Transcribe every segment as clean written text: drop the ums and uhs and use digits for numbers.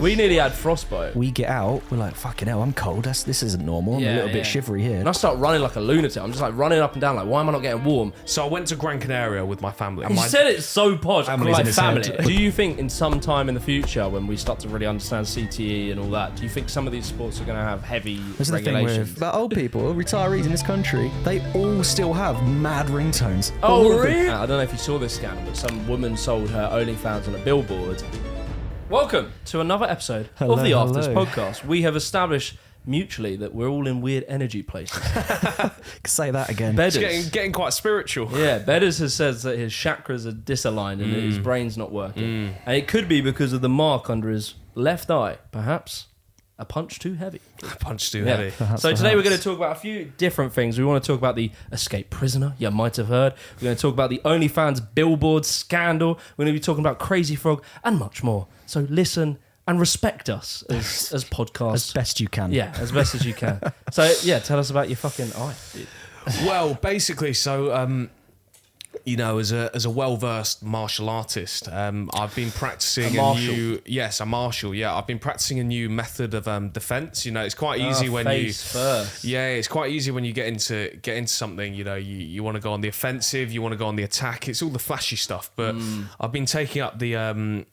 We nearly had frostbite. We get out, we're like, fucking hell, I'm cold. This isn't normal. I'm a little bit shivery here. And I start running like a lunatic. I'm just like running up and down like, why am I not getting warm? So I went to Gran Canaria with my family. You said it so posh, like family. head. Do you think in some time in the future when we start to really understand CTE and all that, do you think some of these sports are going to have heavy This is the thing regulations? with the old people, retirees in this country, they all still have mad ringtones. Oh, All of them. really? I don't know if you saw this scandal, but some woman sold her OnlyFans on a billboard. Welcome to another episode of the Afters podcast. We have established mutually that we're all in weird energy places. Say that again. It's getting quite spiritual. Yeah, Bedders has said that his chakras are disaligned and that his brain's not working. And it could be because of the mark under his left eye, perhaps. A punch too heavy. A punch too heavy. So today we're going to talk about a few different things. We want to talk about the escaped prisoner, you might have heard. We're going to talk about the OnlyFans Billboard scandal. We're going to be talking about Crazy Frog and much more. So listen and respect us as podcasts. As best you can. Yeah, as best as you can. So yeah, tell us about your fucking eye, dude. Well, basically, so you know, as a well-versed martial artist, I've been practicing a new martial. Yeah, I've been practicing a new method of defense. You know, it's quite easy when face first. Yeah, it's quite easy when you get into something. You know, you want to go on the offensive, you want to go on the attack. It's all the flashy stuff. But I've been taking up the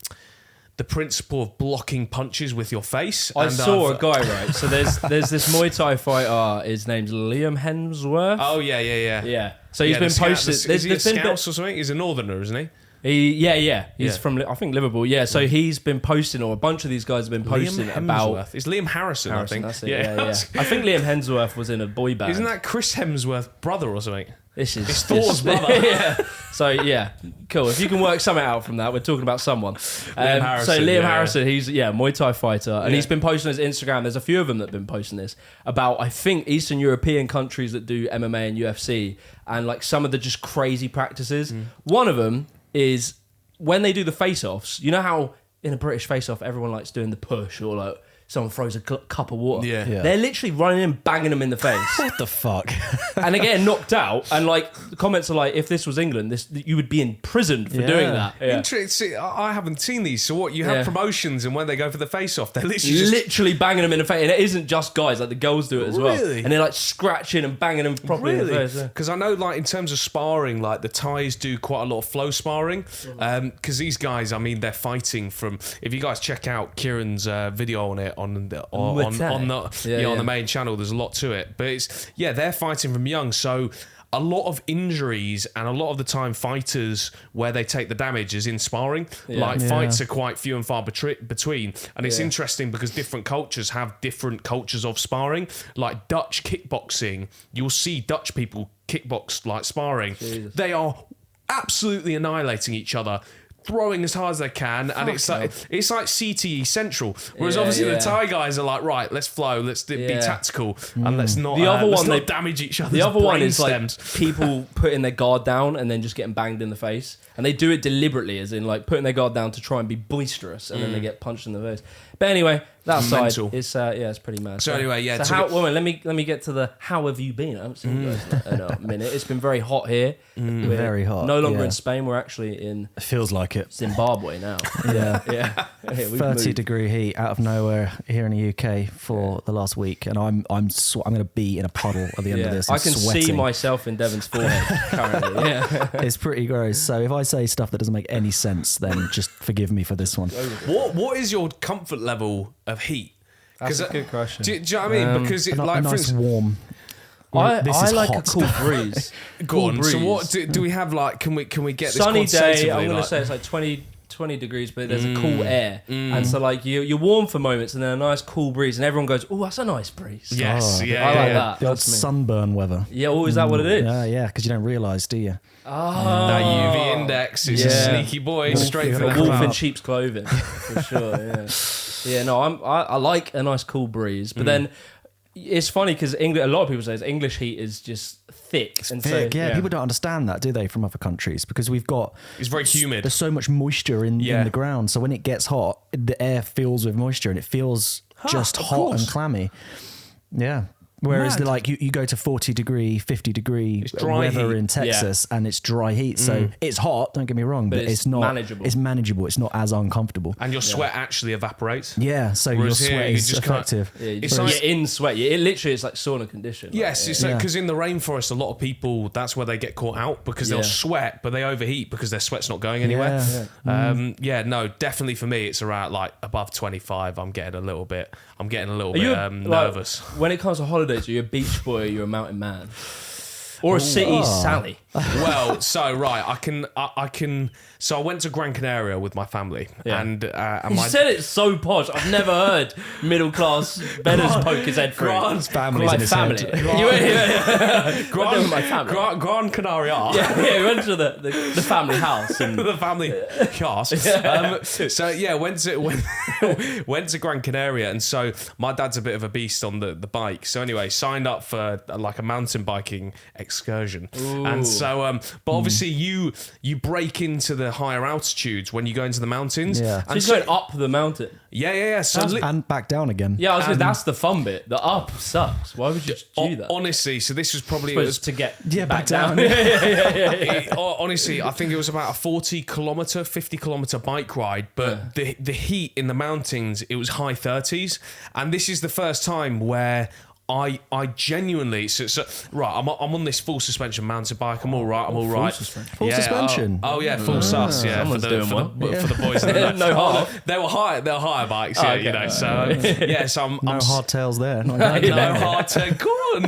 principle of blocking punches with your face. I saw a guy, right? So there's this Muay Thai fighter. His name's Liam Hemsworth. Oh yeah. So he's been posted. Is he a Scouse or something? He's a Northerner, isn't he? He's from, I think, Liverpool. Yeah, so he's been posting, or a bunch of these guys have been posting about... It's Liam Harrison, I think. That's it, yeah. I think Liam Hemsworth was in a boy band. Isn't that Chris Hemsworth's brother or something? It's Thor's brother. Yeah. So, yeah, cool. If you can work something out from that, we're talking about someone. Liam Harrison, he's Muay Thai fighter, and he's been posting on his Instagram. There's a few of them that have been posting this about, I think, Eastern European countries that do MMA and UFC, and like some of the just crazy practices. One of them is when they do the face-offs. You know how in a British face-off everyone likes doing the push, or like someone throws a cup of water. Yeah. They're literally running in, banging them in the face. What the fuck? And they're getting knocked out. And like the comments are like, if this was England, you would be imprisoned for doing that. Yeah. Interesting. I haven't seen these. So what? You have promotions, and when they go for the face-off, they're literally banging them in the face. And it isn't just guys; like the girls do it as well. And they're like scratching and banging them properly in the face. Because I know, like in terms of sparring, like the Thais do quite a lot of flow sparring. Because these guys, I mean, they're fighting from. If you guys check out Kieran's video on it on the main channel, there's a lot to it. But they're fighting from young, so a lot of injuries, and a lot of the time fighters where they take the damage is in sparring. Fights are quite few and far between, and it's interesting because different cultures have different cultures of sparring. Like Dutch kickboxing, you'll see Dutch people kickbox like sparring. Jesus. They are absolutely annihilating each other, throwing as hard as they can, and it's like CTE central. Whereas obviously the Thai guys are like, right, let's flow, let's be tactical, and let's not damage each other. The other one is like people putting their guard down and then just getting banged in the face, and they do it deliberately, as in like putting their guard down to try and be boisterous, and then they get punched in the face. But anyway, that side, it's pretty mad. So anyway, let me get to the how have you been? I haven't seen you guys in a minute. It's been very hot here. We're very hot. No longer in Spain. We're actually in. It feels like it. Zimbabwe now. Yeah. 30-degree heat out of nowhere here in the UK for the last week, and I'm going to be in a puddle at the end of this. I can see myself in Devon's forehead currently. Yeah, it's pretty gross. So if I say stuff that doesn't make any sense, then just forgive me for this one. What is your comfort level of heat? That's a good question. Do you know what I mean? Because it, like, nice for instance, warm. I like hot. a cool breeze. Go on. So what do we have? Like, can we get this sunny day? I'm going to say it's like 20 degrees, but there's a cool air, and so like you're warm for moments, and then a nice cool breeze, and everyone goes, "Oh, that's a nice breeze." Yes, I like that. The old sunburn weather. Yeah, is that what it is? Yeah, because you don't realise, do you? That UV index is a sneaky boy, straight for the wolf in sheep's clothing, for sure. Yeah. No, I like a nice cool breeze, but then. It's funny because a lot of people say English heat is just thick. It's thick, yeah. People don't understand that, do they, from other countries? Because it's very humid. There's so much moisture in the ground. So when it gets hot, the air fills with moisture and it feels just hot and clammy. Yeah. Whereas like you go to 40 degree, 50 degree weather in Texas and it's dry heat. So it's hot, don't get me wrong, but it's not manageable. It's manageable. It's not as uncomfortable. And your sweat actually evaporates. Yeah, so Whereas your sweat is effective. It's like you're in sweat. It literally is like sauna condition. Yes, it's like, because in the rainforest, a lot of people, that's where they get caught out because they'll sweat, but they overheat because their sweat's not going anywhere. No, definitely for me, it's around like above 25. I'm getting a little bit nervous. When it comes to holidays, are you a beach boy or you're a mountain man? Or a city Sally? Well, so right, I can. So I went to Gran Canaria with my family, and you said it's so posh. I've never heard middle class bedders poke his head through. Grant's family, my family. You went with my family. Gran Canaria. Yeah, we went to the family house and the family house. Went to Gran Canaria, and so my dad's a bit of a beast on the bike. So anyway, signed up for like a mountain biking excursion, and so but obviously you break into the higher altitudes when you go into the mountains. Yeah. And so you're going up the mountain. Yeah. So and back down again. Yeah, I was that's the fun bit. The up sucks. Why would you do that? Honestly, so this was probably to get back down. Honestly, I think it was about a 50 kilometer bike ride, but the heat in the mountains, it was high 30s, and this is the first time where I genuinely right. I'm on this full suspension mountain bike. I'm all right. Full suspension. Full sus. Yeah, for the boys. No hard. They were higher bikes. So I'm no hardtails there. No hardtail. Go on,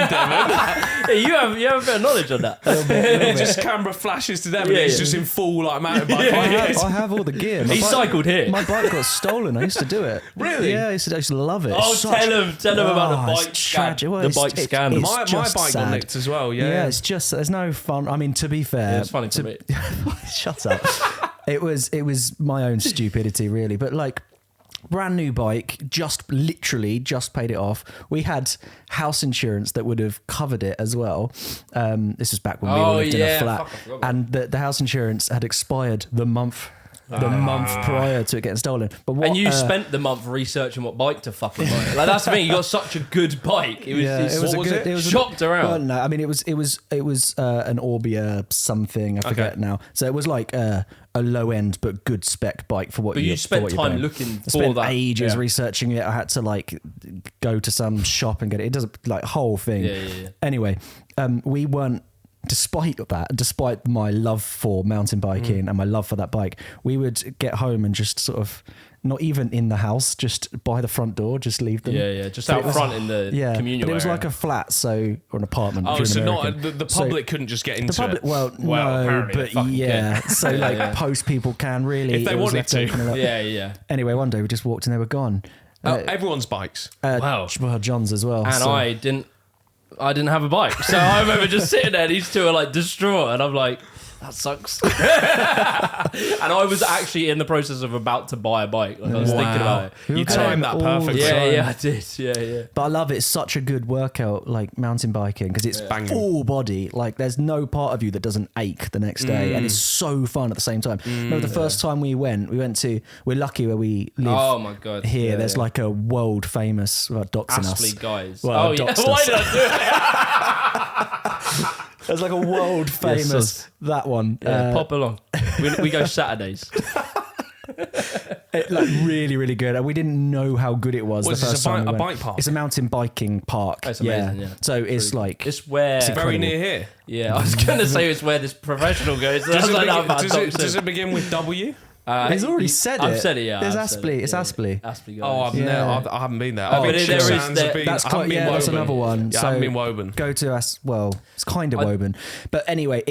Devon. You have a bit of knowledge on that. Just camera flashes to Devon. He's just in full like mountain bike. I have all the gear. He cycled here. My bike got stolen. I used to do it. Really? Yeah, I used to love it. Oh, tell him about the bike. Tragic. The bike scandal. My bike got nicked as well. Yeah, it's just there's no fun. I mean, to be fair, it's funny to me. Shut up. It was my own stupidity, really. But like, brand new bike, literally just paid it off. We had house insurance that would have covered it as well. This was back when we lived in a flat, and the house insurance had expired the month prior to it getting stolen. And you spent the month researching what bike to fucking buy. Like that's the thing. You got such a good bike. It was shopped around. Well, no, I mean it was an Orbea something. I forget now. So it was like a low end but good spec bike for what. But you spent time looking for that. Ages researching it. I had to like go to some shop and get it. It does like whole thing. Yeah. Anyway, we weren't. Despite my love for mountain biking and my love for that bike, we would get home and just sort of, not even in the house, just by the front door, just leave them. Yeah, just out front in the communal but it was area. like a flat, or an apartment. Oh, so not the public couldn't just get into it. Well, no, but yeah. So like post people can really, if they wanted to. Yeah. Anyway, one day we just walked and they were gone. Everyone's bikes. Wow. Well, John's as well. And I didn't have a bike. So I remember just sitting there, these two are like distraught, and I'm like, that sucks. And I was actually in the process of about to buy a bike. Like I was thinking about it. You timed that perfectly. Yeah, I did. Yeah. But I love it. It's such a good workout, like mountain biking, because it's full body. Like there's no part of you that doesn't ache the next day, and it's so fun at the same time. Remember the first time we went to. We're lucky where we live. Oh my god! Here, there's like a world famous doxing Astley us. guys. Well, Why did I do it? There's like a world famous that one. Pop along. We go Saturdays. Like really, really good. And we didn't know how good it was. Was the first time a bike park? It's a mountain biking park. It's amazing, yeah. So it's like it's where very near here. Yeah, I was going to say it's where this professional goes. Does it begin with W? He's already said it. I've said it, yeah. There's Aspley. It's Aspley. Aspley guys. I haven't been there. That's another one. Yeah, I haven't been Woburn. Go to it's kind of Woburn. But anyway,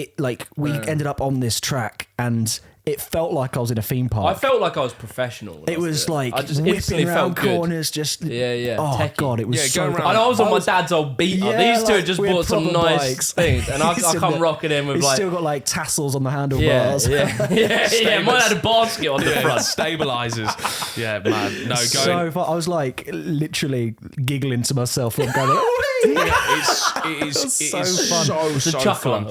we ended up on this track and it felt like I was in a theme park. I felt like I was professional. It was like I just whipping around felt corners, just Oh techie. God, it was so. And I was on my dad's old beater. These two had just bought some nice bikes. things, and I come rocking in with still got like tassels on the handlebars. Yeah. Mine had a basket on the front, stabilizers. Yeah, man. No, so far, I was like literally giggling to myself. I'm going. It is so fun. So fun.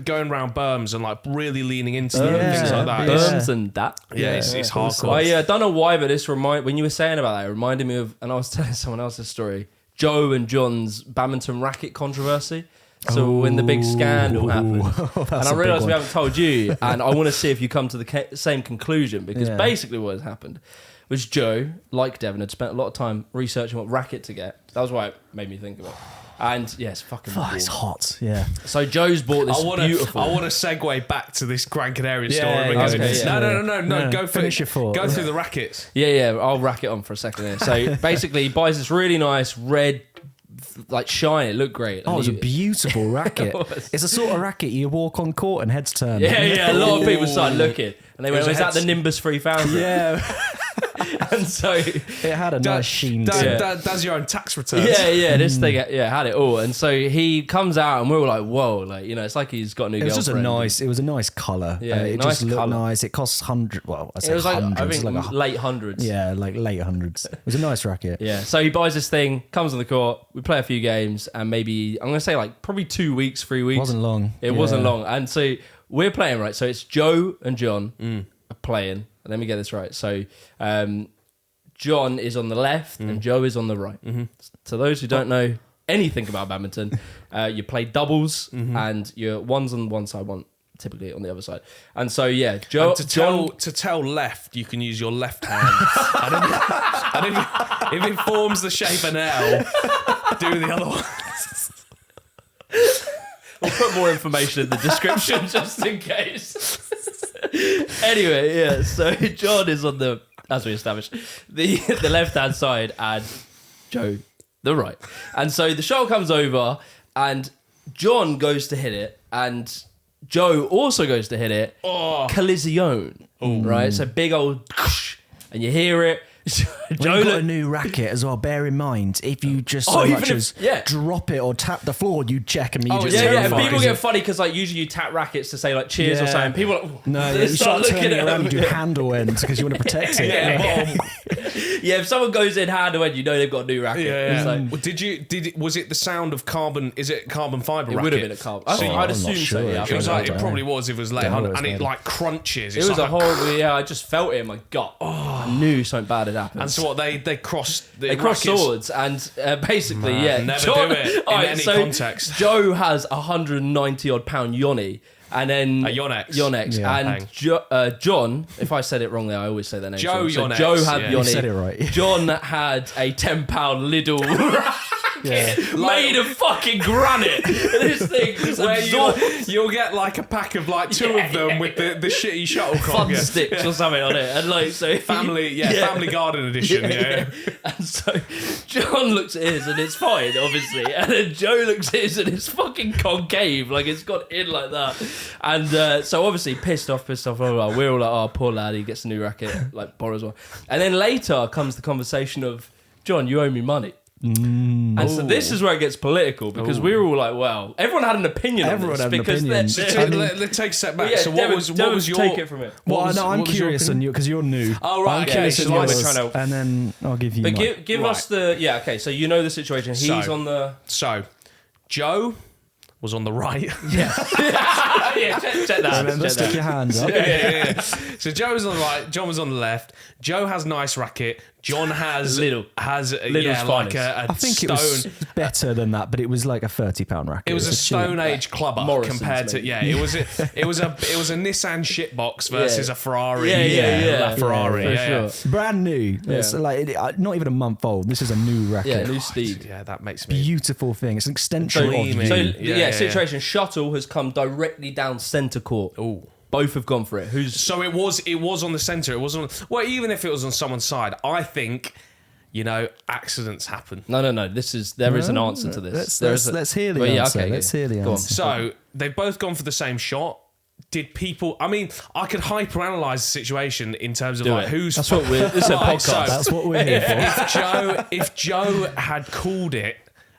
Going around berms and like really leaning into them and things like that. Berms and that. Yeah, it's hardcore. I don't know why, but when you were saying about that, it reminded me of, and I was telling someone else this story, Joe and John's badminton racket controversy. So when the big scandal happened, and I realised we haven't told you, and I want to see if you come to the same conclusion, because basically what has happened was Joe, like Devon, had spent a lot of time researching what racket to get. That was why it made me think of it. And yes, fucking warm. It's hot, yeah. So Joe's bought this beautiful. I want to segue back to this Gran Canaria story. No. Go finish your thought. Go through the rackets. Yeah. I'll rack it on for a second here. So basically, he buys this really nice red, like shine. It looked great. Oh, it was a beautiful racket. It's a sort of racket you walk on court and heads turn. Yeah. A lot of people started looking, and they went, "Is that the Nimbus 3000?" Yeah. And so it had a nice sheen. Does your own tax returns. Yeah. This thing, had it all. And so he comes out, and we were like, "Whoa!" Like, it's like he's got a new girlfriend. It was a nice colour. Yeah, it nice just looked colour. nice. It cost hundred. Well, I say It was like hundreds. I think late hundreds. Yeah, like late hundreds. It was a nice racket. Yeah. So he buys this thing, comes on the court. We play a few games, and maybe I'm gonna say like probably 2 weeks, 3 weeks. It wasn't long. It wasn't long. And so we're playing, right? So it's Joe and John are playing. Let me get this right. So John is on the left and Joe is on the right. To those who don't know anything about badminton, you play doubles and one's on one side, one typically on the other side. And so Joe. And to tell left, you can use your left hand. and if it forms the shape of an L, do the other one. We'll put more information in the description just in case. Anyway, so John is on the, as we established, the left-hand side and Joe the right. And so the shuttle comes over and John goes to hit it and Joe also goes to hit it. Collision. Right? So big old and you hear it. Joe got a new racket as well. Bear in mind, if you just so much as drop it or tap the floor, you check immediately. And people get funny because like usually you tap rackets to say like cheers or something. People are like, you start turning around and do handle ends because you want to protect it. If someone goes in handle end, you know they've got a new racket. Like, was it the sound of carbon? Is it carbon fiber? It would have been a carbon. I'd assume so. Yeah, it probably was. If it was late, and it like crunches. It was a horrible. I just felt it in my gut. I knew something bad had happened. And so what they crossed swords and basically never John, do it in any context. Joe has 190 odd pound yoni. And then Yonex. And John, if I said it wrong there, I always say their name. Joe Yonex. So Joe had Yoni. You said it right. John had a £10 Lidl made of fucking granite. This thing is you'll get like a pack of like two of them with the shitty shuttlecock. Fun sticks or something on it. And like so family garden edition. And so John looks at his and it's fine, obviously. And then Joe looks at his and it's fucking concave, like it's got in like that. And so obviously pissed off. We're all like, oh, poor lad, he gets a new racket, like borrows one. And then later comes the conversation of, John, you owe me money. And so this is where it gets political because we were all like, well, everyone had an opinion on this because let's take a step back. So what was your take it from it? Well, no, I'm curious on you because you're new. Oh right, I'm curious on yours, and then I'll give you. But give us the So you know the situation. He's on the. So Joe was on the right. Check that. Remember, stick your hands up. So Joe was on the right. John was on the left. Joe has nice racket. John has Little's like a I think stone. it was better than that, but it was like a £30 racket. It was a Stone Age clubber Morrison's compared to maybe. it was a Nissan shitbox versus a Ferrari. Ferrari. Sure. Brand new. It's like not even a month old. This is a new racket. Yeah, new steed. Yeah, that makes me beautiful thing. It's an extension of you. So situation. Shuttle has come directly down centre court. Oh. Both have gone for it. So it was on the centre. It wasn't. Well, even if it was on someone's side, I think, accidents happen. No. There is an answer to this. Let's hear the answer. Okay, let's hear the answer. So they've both gone for the same shot. Did people? I mean, I could hyperanalyze the situation in terms of who's. That's what we're. This is a podcast. So, that's what we're here for. If Joe had called it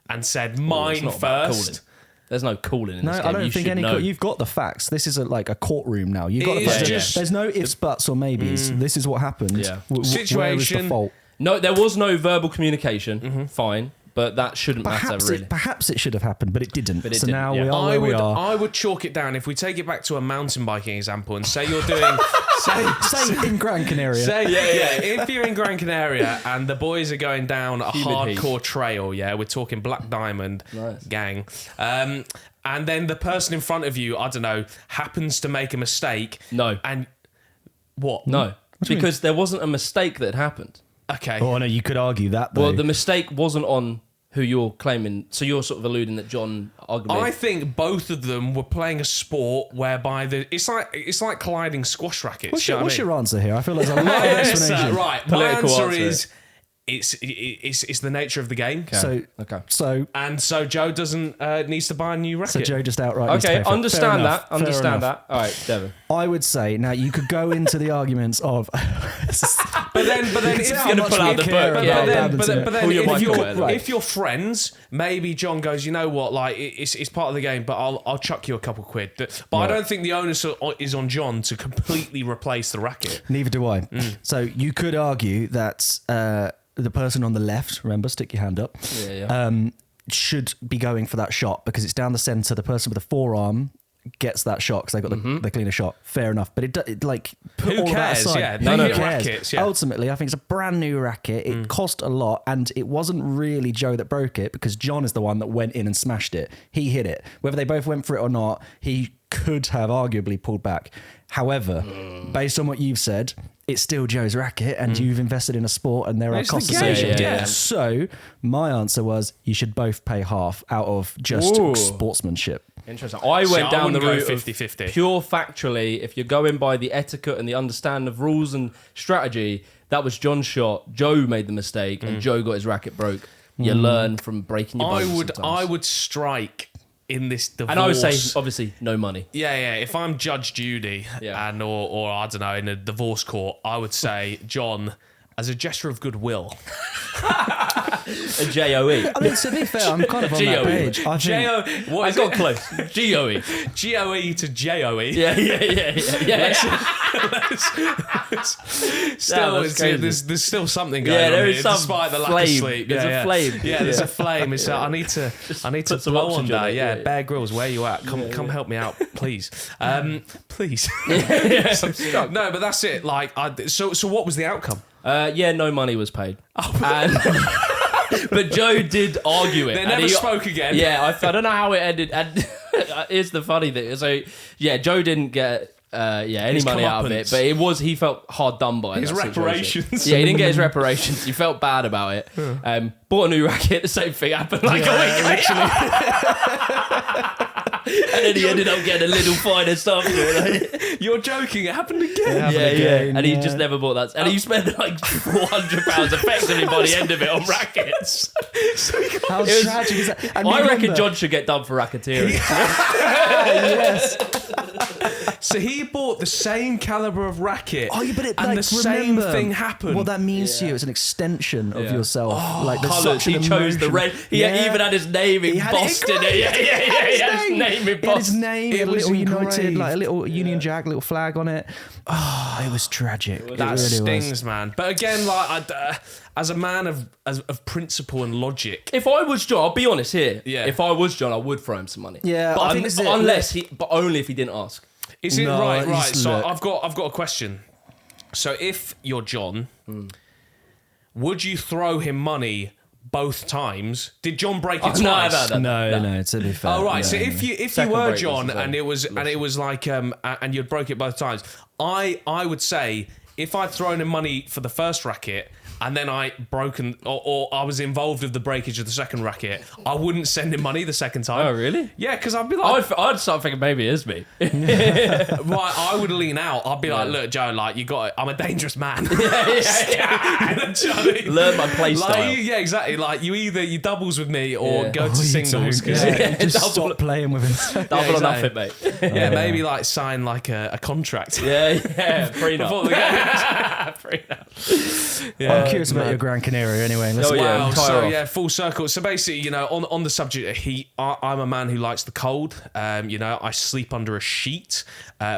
and said mine first. There's no calling in this game. I don't think any. You've got the facts. This is like a courtroom now. You've got the facts. There's no ifs, buts, or maybes. This is what happened. Situation. Where is the fault? No, there was no verbal communication. Fine. but that shouldn't matter really. Perhaps it should have happened, but it didn't. But it so didn't, now yeah. we are where we are. I would chalk it down if we take it back to a mountain biking example and say you're doing Say in Gran Canaria. If you're in Gran Canaria and the boys are going down a hardcore trail, we're talking Black Diamond gang, and then the person in front of you, I don't know, happens to make a mistake. No. And what? No, because there wasn't a mistake that had happened. Okay. Oh no, you could argue that though. Well, the mistake wasn't on who you're claiming. So you're sort of alluding that John arguably. I think both of them were playing a sport whereby it's like colliding squash rackets. What's your answer here? I feel there's a lot of explanation. Right, my answer is it's the nature of the game. Okay. So Joe doesn't needs to buy a new racket. So Joe just outright. needs to Okay, pay for it. understand Fair that. Understand enough. that. All right, Devin. I would say now you could go into the arguments of, But then if you're gonna pull out the book, but then Pull your mic away, like. if you're friends, maybe John goes, you know what, like it's part of the game, but I'll chuck you a couple quid. But I don't think the onus is on John to completely replace the racket. Neither do I. So you could argue that the person on the left, remember, stick your hand up, should be going for that shot because it's down the centre. The person with the forearm gets that shot because they got the cleaner shot. Fair enough, but it like put Who all cares? that aside. Yeah, Who no cares? rackets, yeah. Ultimately, I think it's a brand new racket. It cost a lot, and it wasn't really Joe that broke it because John is the one that went in and smashed it. He hit it. Whether they both went for it or not, he could have arguably pulled back. However, based on what you've said, it's still Joe's racket and you've invested in a sport and there are It's costs the game, associated. yeah. So my answer was you should both pay half out of just sportsmanship. Interesting. I went down the route 50-50. of pure factually. If you're going by the etiquette and the understanding of rules and strategy, that was John's shot. Joe made the mistake and Joe got his racket broke. You learn from breaking your bones I would strike in this divorce. And I would say, obviously, no money. Yeah. If I'm Judge Judy and or I don't know, in a divorce court, I would say, John, as a gesture of goodwill. A J-O-E. I mean, to be fair, I'm kind of on that page. I think I got close. G-O-E. G-O-E to J-O-E. Yeah. Still, there's still something going on there here, is some despite the lack flame. of sleep. There's a flame. Yeah, there's a flame. It's, I need to put some blow on oxygen that. in it, Yeah, yeah. Bear Grylls, where you at? Come help me out, please. Please. I'm stuck. No, but that's it. Like, so what was the outcome? No money was paid. But Joe did argue it. They never spoke again. Yeah, I don't know how it ended. And here's the funny thing. So, Joe didn't get any His money out of it, but he felt hard done by his that reparations. situation. Yeah, he didn't get his reparations. He felt bad about it. Bought a new racket. The same thing happened like a week later. And then he ended up getting a little finer stuff. You're joking. It happened again. Yeah. And he just never bought that. And he spent like £400 effectively by the end of it on rackets. how tragic is that? And I reckon remember- John should get done for racketeering. yes. So he bought the same caliber of racket, But it, and like, the same remember thing happened. What that means to you, it's an extension of yourself. Like there's Colours. such an He chose the emotion. red. He even had his name embossed in it. Yeah. He had his name He had embossed. his name, It a was little United, engraved. like a little Union Jack, little flag on it. Oh, it was tragic. It That really stings, was. man. But again, like as a man of principle and logic, If I was John, I'll be honest here. Yeah. If I was John, I would throw him some money. Yeah, but I think this is it. but only if he didn't ask. is it No, right? just So look. I've got a question. So if you're John, would you throw him money both times? Did John break it twice? No, to be fair. Oh right. no, So no. if you Second were break was John the and it was like and you'd broke it both times, I would say if I'd thrown him money for the first racket and then I broken or I was involved with the breakage of the second racket, I wouldn't send him money the second time. Oh, really? Yeah, because I'd be like, I'd start thinking maybe it is me. right, I would lean out. I'd be like, look, Joe, like you got it. I'm a dangerous man. Johnny. Learn my play Like, style. yeah, exactly. Like you doubles with me or go to you singles. don't, 'cause- yeah. Just Double- stop playing with him. Double or exactly. nothing, mate. Yeah, maybe like sign like a contract. Yeah. Before the Prenup. game. Prenup. I'm curious about your Gran Canaria anyway. Let's Oh, yeah. Wow. Tire So off. yeah, full circle. So basically, on the subject of heat, I'm a man who likes the cold. I sleep under a sheet,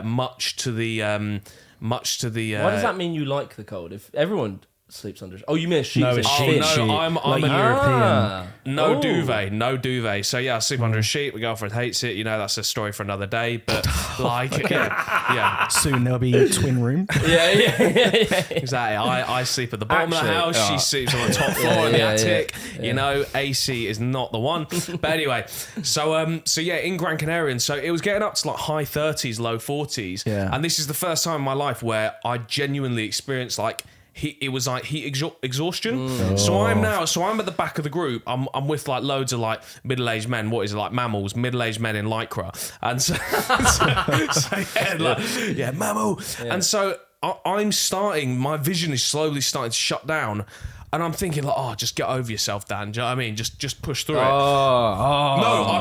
much to the. Why does that mean you like the cold? If everyone sleeps under? Oh, you mean a sheet? No, it's sheet. I'm Like a European. No duvet. So yeah, I sleep under a sheet. My girlfriend hates it. You know, that's a story for another day. But like, yeah. Soon there'll be a twin room. Yeah. Exactly. I sleep at the bottom of the house. She sleeps on the top floor in the attic. You know, AC is not the one. But anyway, so yeah, in Gran Canaria, and so it was getting up to like high 30s, low 40s. Yeah. And this is the first time in my life where I genuinely experienced like heat exhaustion. So I'm at the back of the group. I'm with like loads of like middle-aged men. What is it, like mammals? Middle-aged men in lycra. And so mammal. Yeah. And so my vision is slowly starting to shut down. And I'm thinking like, oh, just get over yourself, Dan. Do you know what I mean? Just push through it.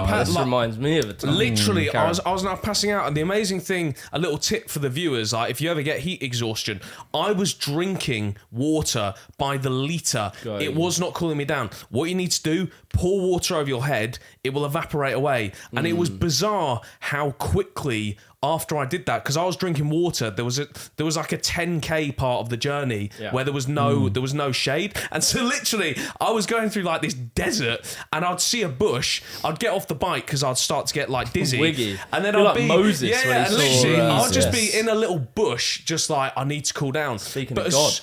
This reminds me of a time. Literally, I was now passing out. And the amazing thing, a little tip for the viewers, like if you ever get heat exhaustion, I was drinking water by the litre. It was not cooling me down. What you need to do, pour water over your head. It will evaporate away. And it was bizarre how quickly after I did that, because I was drinking water, there was like a 10k part of the journey where there was no shade, and so literally I was going through like this desert, and I'd see a bush, I'd get off the bike because I'd start to get like dizzy, Wiggy. and then You're I'd like be Moses when he literally saw, I'd just be in a little bush, just like I need to cool down. Speaking but of God,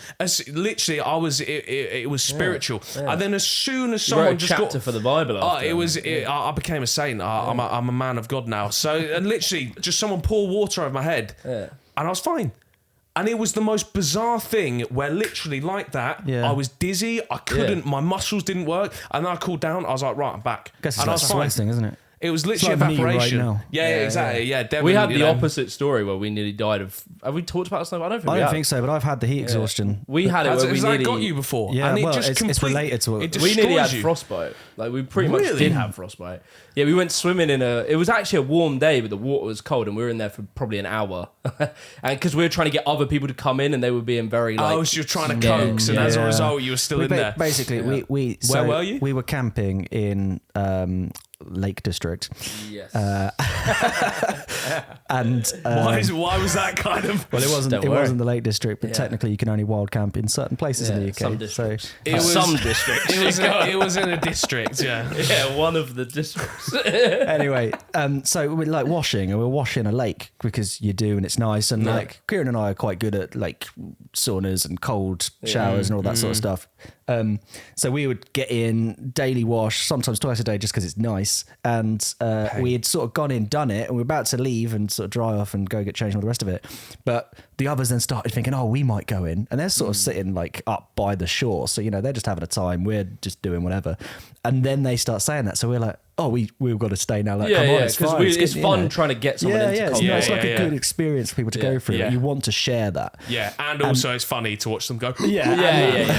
literally I was it was spiritual, and then as soon as you wrote someone a just chapter for the Bible. I became a saint. I'm a man of God now. So and literally just someone pour water over my head, and I was fine. And it was the most bizarre thing where literally like that, I was dizzy, I couldn't, my muscles didn't work, and then I cooled down, I was like, right, I'm back. I guess it's and like I was fine. sweating, isn't it? It was literally like me evaporation. right now. Exactly. Yeah, we had the opposite story where we nearly died of. Have we talked about this? I don't think so, but I've had the heat exhaustion. We had it where we nearly got you before. Yeah, and well, it's related to it. We nearly had frostbite. Like we pretty much did have frostbite. Yeah, we went swimming it was actually a warm day, but the water was cold, and we were in there for probably an hour, and because we were trying to get other people to come in, and they were being very like. So you're trying to coax, and as a result, you were still in there. Basically, where were you? We were camping in Lake District. Yes. And why was that kind of? Well, it wasn't the Lake District, but technically you can only wild camp in certain places in the UK. Some districts. So Some districts. It was in a district. Yeah, one of the districts. Anyway, so we're like washing, and we're washing a lake because you do, and it's nice. And like Kieran and I are quite good at like saunas and cold showers and all that sort of stuff. So we would get in, daily wash, sometimes twice a day, just because it's nice. And we had sort of gone in, done it, and we were about to leave and sort of dry off and go get changed and all the rest of it. But the others then started thinking, oh, we might go in. And they're sort of sitting like up by the shore. So, you know, they're just having a time. We're just doing whatever. And then they start saying that. So we're like, oh, we've got to stay now. Like, come on, it's fine. It's fun trying to get someone into cold. It's like a good experience for people to go through. Yeah. You want to share that. Yeah, and also it's funny to watch them go. Yeah,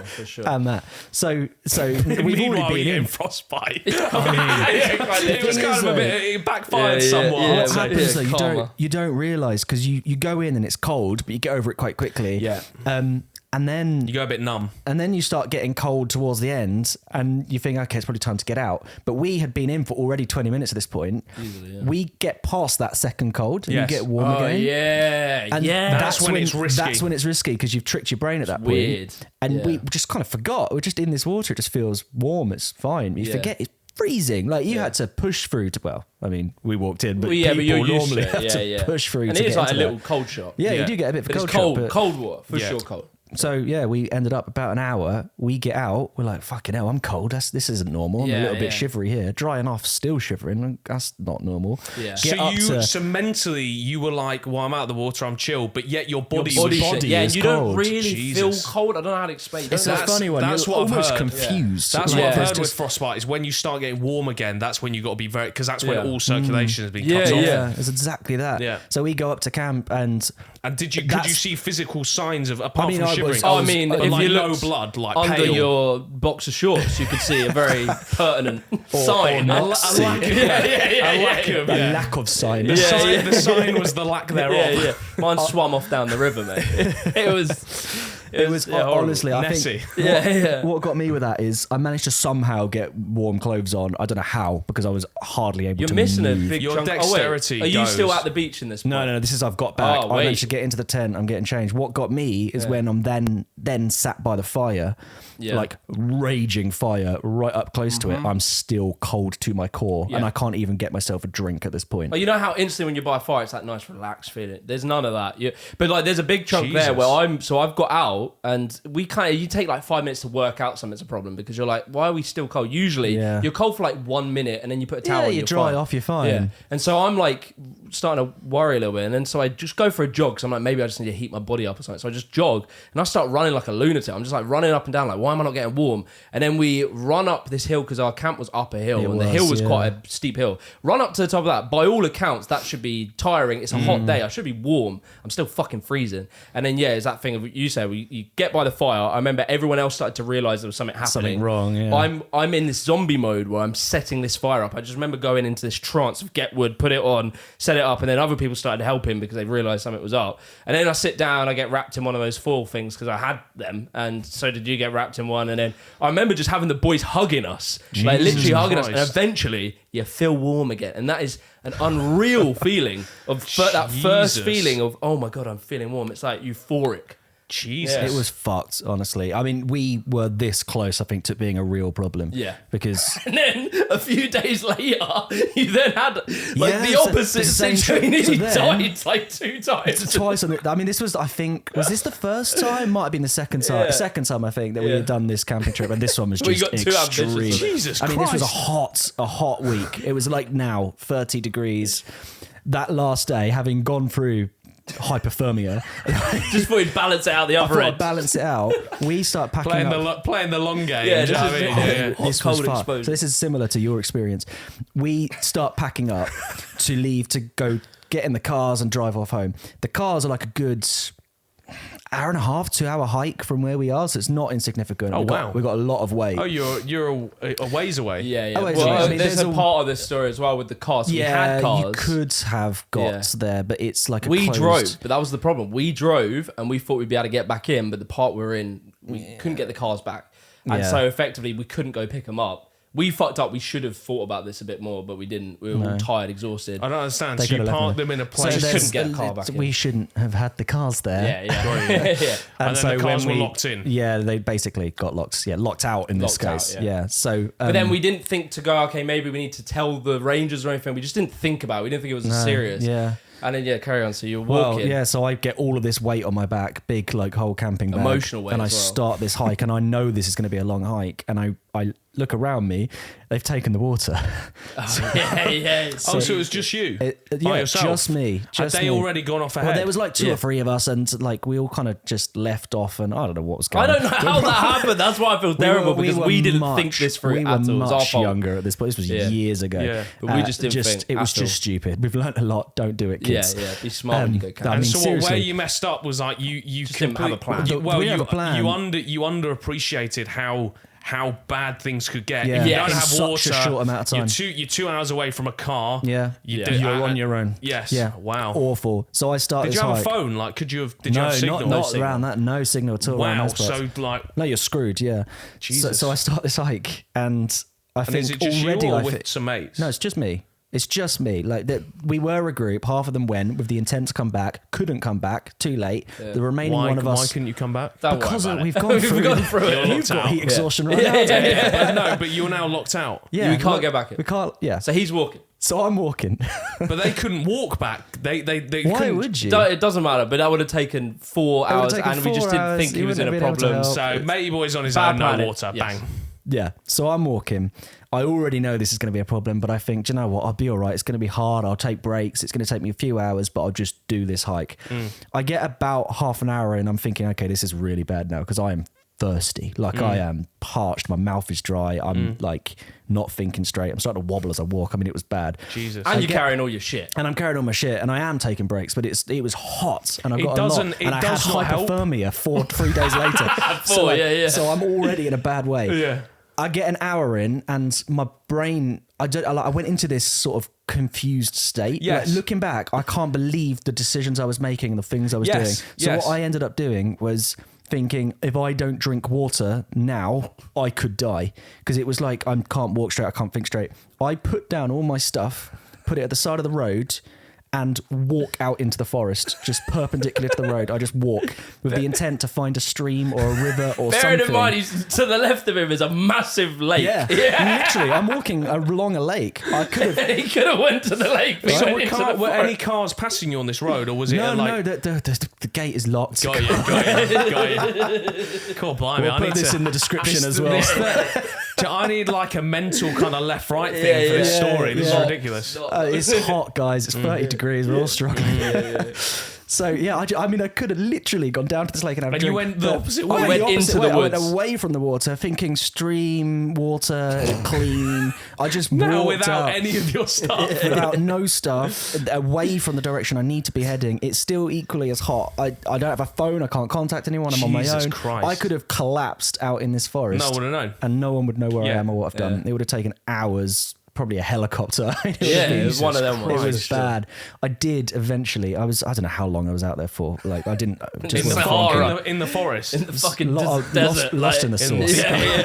for sure. And that. So we've already been in frostbite. It was kind of a bit. It backfired somewhat. What happens though? You don't realise because you go in and it's cold, but you get over it quite quickly. Yeah. And then you go a bit numb. And then you start getting cold towards the end and you think, okay, it's probably time to get out. But we had been in for already 20 minutes at this point. Easily, We get past that second cold and you get warm again. And that's when it's risky. That's when it's risky because you've tricked your brain at that point. Weird. And we just kind of forgot. We're just in this water. It just feels warm. It's fine. You forget it's freezing. Like you had to push through to, well, I mean, we walked in, but people normally have to push through and to get into like a little cold shot. Yeah, you do get a bit of a cold shot. Cold water, for sure cold. So we ended up about an hour. We get out. We're like, fucking hell, I'm cold. This isn't normal. I'm a little bit shivery here. Drying off, still shivering. That's not normal. Yeah. So mentally you were like, well, I'm out of the water. I'm chill, but yet your body is you cold. don't really feel cold. I don't know how to explain. It's a funny one. That's You're what almost I've heard. confused. That's what I've heard with frostbite is when you start getting warm again. That's when you got to be very because that's when all circulation has been cut off. Yeah, it's exactly that. Yeah. So we go up to camp and could you see physical signs of apart from shivering? If like you low look blood, like under pale. your boxer shorts, you could see a very pertinent sign. A lack of sign. The sign was the lack thereof. Mine swam off down the river, mate. It was honestly, I Nessie. think what got me with that is I managed to somehow get warm clothes on. I don't know how, because I was hardly able to You're missing move. a big Your chunk. dexterity Are you goes. still at the beach in this point? No, this is I've got back. Oh, I wait. managed to get into the tent. I'm getting changed. What got me is when I'm then sat by the fire, like raging fire right up close to it. I'm still cold to my core, and I can't even get myself a drink at this point. Oh, you know how instantly when you buy a fire, it's that nice relaxed feeling. There's none of that. But like, there's a big chunk there where I've got out, and you take like 5 minutes to work out something's a problem, because you're like, why are we still cold? Usually you're cold for like 1 minute, and then you put a towel on, you you're dry fine. off, you're fine. Yeah. And so I'm like starting to worry a little bit, and then so I just go for a jog. So I'm like, maybe I just need to heat my body up or something. So I just jog, and I start running like a lunatic. I'm just like running up and down, like, why am I not getting warm? And then we run up this hill, because our camp was up a hill, the hill was quite a steep hill. Run up to the top of that. By all accounts, that should be tiring. It's a hot day. I should be warm. I'm still fucking freezing. And then it's that thing of you said, you get by the fire. I remember everyone else started to realise there was something happening. Something wrong. Yeah. I'm in this zombie mode where I'm setting this fire up. I just remember going into this trance of get wood, put it on, set it up, and then other people started to help him because they realised something was up. And then I sit down, I get wrapped in one of those foil things because I had them, and so did you get wrapped in one. And then I remember just having the boys hugging us, like literally hugging us, and eventually you feel warm again. And that is an unreal feeling of that first feeling of, oh my God, I'm feeling warm. It's like euphoric. Jesus. It was fucked, honestly. I mean, we were this close, I think, to being a real problem. Yeah. Because... And then a few days later, you then had the opposite situation. He died like 2 times. Twice. I mean, this was, I think, was this the first time? Might have been the second time. Second time, I think, that we had done this camping trip. And this one was just extreme. Jesus Christ. I mean, this was a hot week. It was like now 30 degrees. That last day, having gone through hypothermia, just thought you'd balance it out the other end. Balance it out. We start packing playing the long game. Yeah, this was fun. So this is similar to your experience. We start packing up to leave to go get in the cars and drive off home. The cars are like a good hour and a half, 2 hour hike from where we are, so it's not insignificant. We've got a lot of way. Oh, you're a ways away. Yeah. I mean, there's a part of this story as well with the cars. We had cars. You could have got there, but it's like we drove, but that was the problem. We drove and we thought we'd be able to get back in, but the part we were in, we couldn't get the cars back, and so effectively we couldn't go pick them up. We fucked up. We should have thought about this a bit more, but we didn't. We were all tired, exhausted. I don't understand. So you parked them in a place. So couldn't get a car back in. We shouldn't have had the cars there. Yeah. And then the cars were locked in. Yeah, they basically got locked. Yeah, locked out in this case. Yeah. So, but then we didn't think to go, okay, maybe we need to tell the Rangers or anything. We just didn't think about it. We didn't think it was serious. Yeah. And then carry on. So you're walking. So I get all of this weight on my back, big like whole camping bag, emotional weight, and I start this hike, and I know this is going to be a long hike, and I look around me, they've taken the water. So it was just you, by yourself? Just me. Had they already gone off ahead? Well, there was like 2 or 3 of us, and like we all kind of just left off, and I don't know what was going on. I don't know how that happened. That's why I feel terrible, because we didn't think this through at all. We were much younger at this point. This was years ago. Yeah, but we just didn't think. It was just stupid. We've learnt a lot. Don't do it, kids. Yeah. Be smart when you go camping. And so where you messed up was like you didn't have a plan. You underappreciated how bad things could get. Yeah. If you don't have such water, a short amount of time. You're 2 hours away from a car. Yeah. You're on your own. Yes. Yeah. Wow. Awful. So I started. Did you have a phone? Like, did you have signal? Not around that. No signal at all. Wow. So like, no, you're screwed. Yeah. Jesus. So I start this hike, and I think is it just already you or with some mates? No, it's just me. It's just me. Like that, we were a group. Half of them went with the intent to come back. Couldn't come back. Too late. The remaining one of us. Why couldn't you come back? Because we've gone through it. You've got heat exhaustion right now. No, but you're now locked out. Yeah, we can't go back in. We can't. Yeah. So he's walking. So I'm walking. But they couldn't walk back. They Why would you? It doesn't matter, but that would have taken 4 hours, and we just didn't think he was in a problem. So matey boy's on his own, no water, bang. Yeah, so I'm walking. I already know this is going to be a problem, but I think, do you know what? I'll be all right. It's going to be hard. I'll take breaks. It's going to take me a few hours, but I'll just do this hike. I get about half an hour in. I'm thinking, okay, this is really bad now, because I am thirsty. Like I am parched. My mouth is dry. I'm like not thinking straight. I'm starting to wobble as I walk. I mean, it was bad. Jesus. And you're carrying all your shit. And I'm carrying all my shit, and I am taking breaks, but it was hot, and I got a lot. And I had hypothermia 3 days later. So I'm already in a bad way. Yeah. I get an hour in, and my brain, I went into this sort of confused state. Yes. Like, looking back, I can't believe the decisions I was making and the things I was doing. So what I ended up doing was thinking if I don't drink water now, I could die. Because it was like, I can't walk straight, I can't think straight. I put down all my stuff, put it at the side of the road, and walk out into the forest, just perpendicular to the road. I just walk with the intent to find a stream or a river or something. Bearing in mind, to the left of him is a massive lake. Yeah. Literally, I'm walking along a lake. I could have. He could have went to the lake. So were any cars passing you on this road, or was it No, the gate is locked. Got you. Cool, blimey. We'll I put need this to, in the description as well. I need like a mental kind of left-right thing for this story. This is ridiculous. It's hot, guys. It's 30 degrees. We're all struggling. So yeah, I mean, I could have literally gone down to this lake and had a drink. You went the opposite way. I went into the woods. I went away from the water, thinking stream, water, clean. I just now walked without out, any of your stuff. without no stuff, away from the direction I need to be heading. It's still equally as hot. I don't have a phone. I can't contact anyone. I'm on my own. Christ. I could have collapsed out in this forest. No one would have known. And no one would know where I am or what I've done. It would have taken hours. Probably a helicopter. It was one of them ones. It was bad. I did eventually. I don't know how long I was out there for. Like I didn't. In Sahara. In the forest. In the fucking Lost desert. like, in the sauce.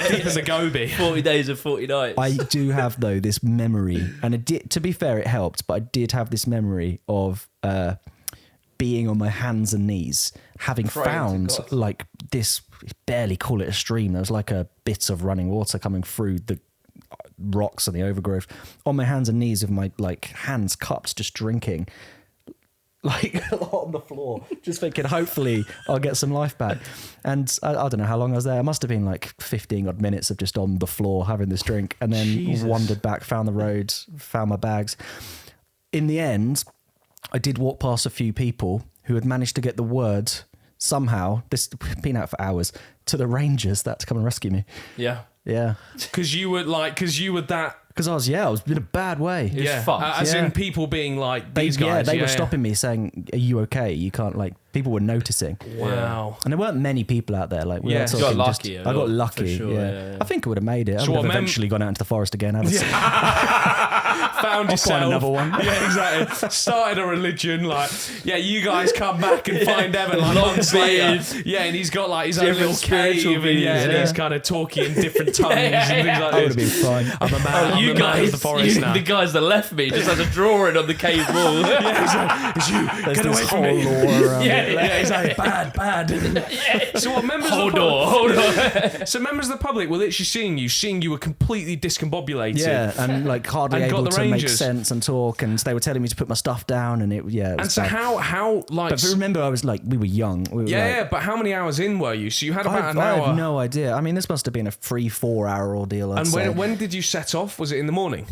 Deep as a goby. 40 days and 40 nights. I do have though this memory, and it did, to be fair, it helped. But I did have this memory of being on my hands and knees, having found like this. Barely call it a stream. There was like a bit of running water coming through the rocks and the overgrowth, on my hands and knees with my like hands cupped, just drinking, like on the floor, just thinking hopefully I'll get some life back. And I don't know how long I was there. It must have been like 15 odd minutes of just on the floor having this drink, and then wandered back, found the road, found my bags. In the end, I did walk past a few people who had managed to get the word somehow, this been out for hours, to the Rangers that had to come and rescue me. Yeah. Because you were that. Because I was in a bad way. As in people being like, these guys. They were stopping me saying, are you okay? You can't, like, people were noticing. Wow. And there weren't many people out there. Like, we were talking, you got lucky. I got lucky. Sure, I think I would have made it. I So would have eventually gone out into the forest again. Found yourself. Find another one. Yeah, exactly. Started a religion. Like, you guys come back and find Evan like months later. Yeah, and he's got like his own little cave, and he's kind of talking in different tongues and things like I would have been fine. I'm a man. You guys, of the forest now. the guys that left me just has a drawing on the cave wall. It's you. There's Get away this from whole me. lore around it. He's like, bad. So what members Hold of on. So members of the public were literally seeing you were completely discombobulated. Yeah, and like hardly And got able the to make Rangers. sense and talk, and they were telling me to put my stuff down, and it was And so bad. how like? But remember, I was like, we were young. We were But how many hours in were you? So you had about an I hour. have no idea. I mean, this must have been a 3-4 hour ordeal. I'd And say. when did you set off? Was it in the morning?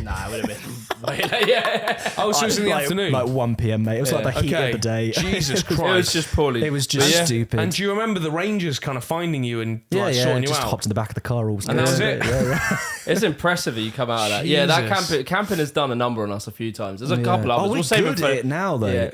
Nah, it would have been. Yeah. Oh, so it was in the afternoon. Like 1 p.m, mate. It was like the heat of the day. Jesus Christ. It was just poorly. It was just stupid. And do you remember the Rangers kind of finding you and like, yeah, sorting you just out? hopped in the back of the car all And that was it? It's impressive that you come out of that. Yeah, that camping has done a number on us a few times. There's a couple others. We're We'll save good it at it now, though. Yeah,